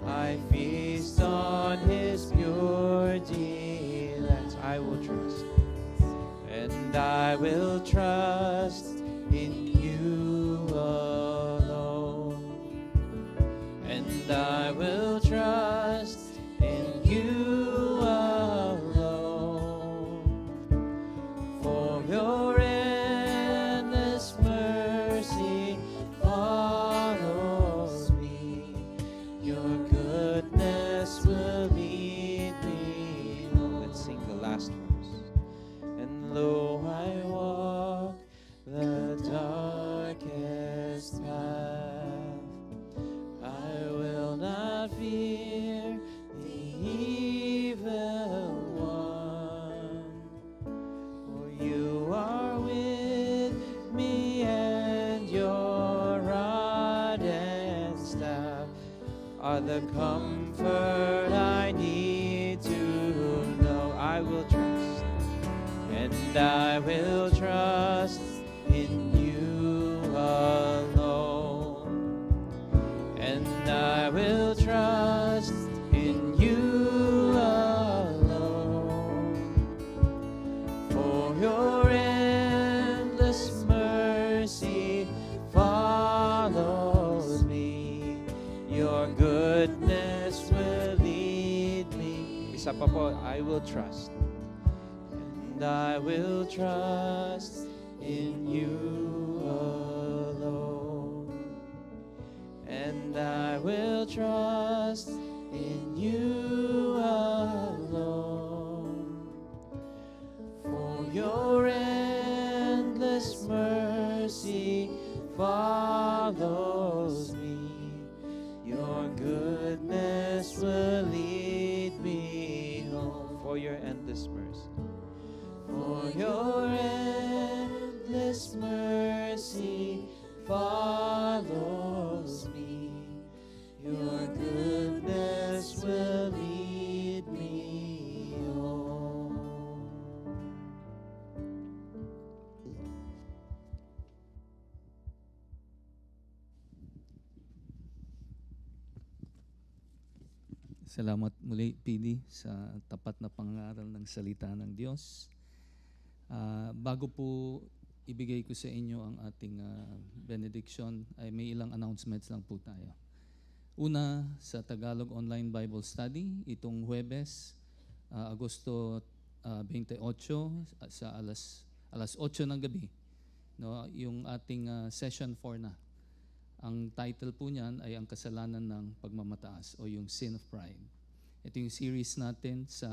I feast on His pure delights. I will trust, and I will trust in You alone, and I will trust in You alone. For Your endless mercy follows me, Your goodness will lead me home. Let's sing the last verse. And lo, I walk the darkest path, I will not fear the evil one, for You are with me, and Your rod and staff are the comfort I need to know. I will trust, and I will trust in You alone, and I will trust in You alone. For Your endless mercy follows me, Your goodness will lead me. Isa pa po, I will trust, and I will trust in You alone, and I will trust in You alone. For Your endless mercy follows me, Your goodness will lead me home. For Your endless mercy, for Your endless mercy follows me, Your goodness will lead me home. Salamat muli, PD, sa tapat na pangaral ng salita ng Diyos. Bago po ibigay ko sa inyo ang ating benediction, ay may ilang announcements lang po tayo. Una, sa Tagalog Online Bible Study, itong Huwebes, Agosto 28, sa alas 8 ng gabi, no, yung ating session 4 na. Ang title po niyan ay Ang Kasalanan ng Pagmamataas o yung Sin of Pride. Ito yung series natin sa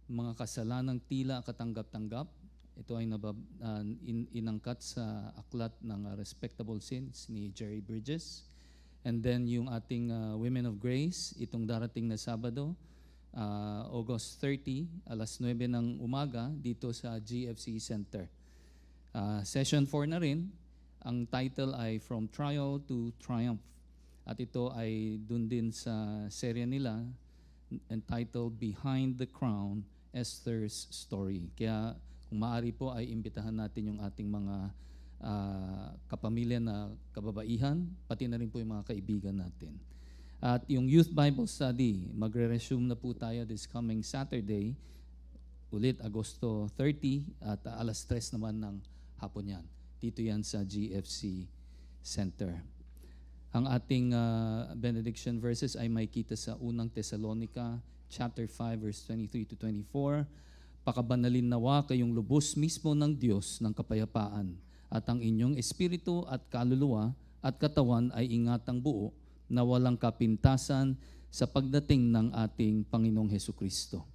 mga kasalanang tila katanggap-tanggap. Ito ay inangkat sa aklat ng Respectable Sins ni Jerry Bridges. And then yung ating Women of Grace, itong darating na Sabado, August 30, alas 9 ng umaga dito sa GFC Center. Session 4 na rin. Ang title ay From Trial to Triumph. At ito ay dun din sa serya nila entitled Behind the Crown, Esther's Story. Kaya kung maaari po ay imbitahan natin yung ating mga kapamilya na kababaihan, pati na rin po yung mga kaibigan natin. At yung Youth Bible Study, magre-resume na po tayo this coming Saturday, ulit Agosto 30 at alas 3 naman ng hapon yan. Dito yan sa GFC Center. Ang ating benediction verses ay may kita sa unang Tesalonica, chapter 5, verse 23 to 24. Pakabanalin nawa kayong lubos mismo ng Diyos ng kapayapaan, at ang inyong espiritu at kaluluwa at katawan ay ingatang buo na walang kapintasan sa pagdating ng ating Panginoong Hesukristo.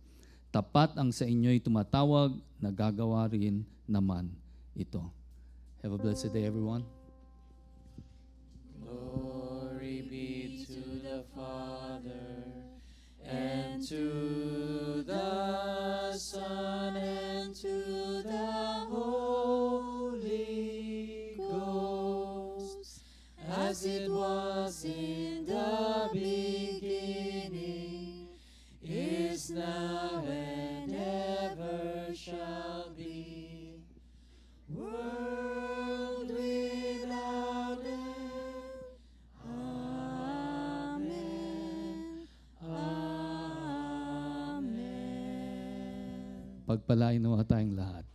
Tapat ang sa inyo'y tumatawag, nagagawa rin naman ito. Have a blessed day, everyone. Glory be to the Father, and to the Son, is now and ever shall be, world without end. Amen. Amen. Pagpalain nawa tayong lahat.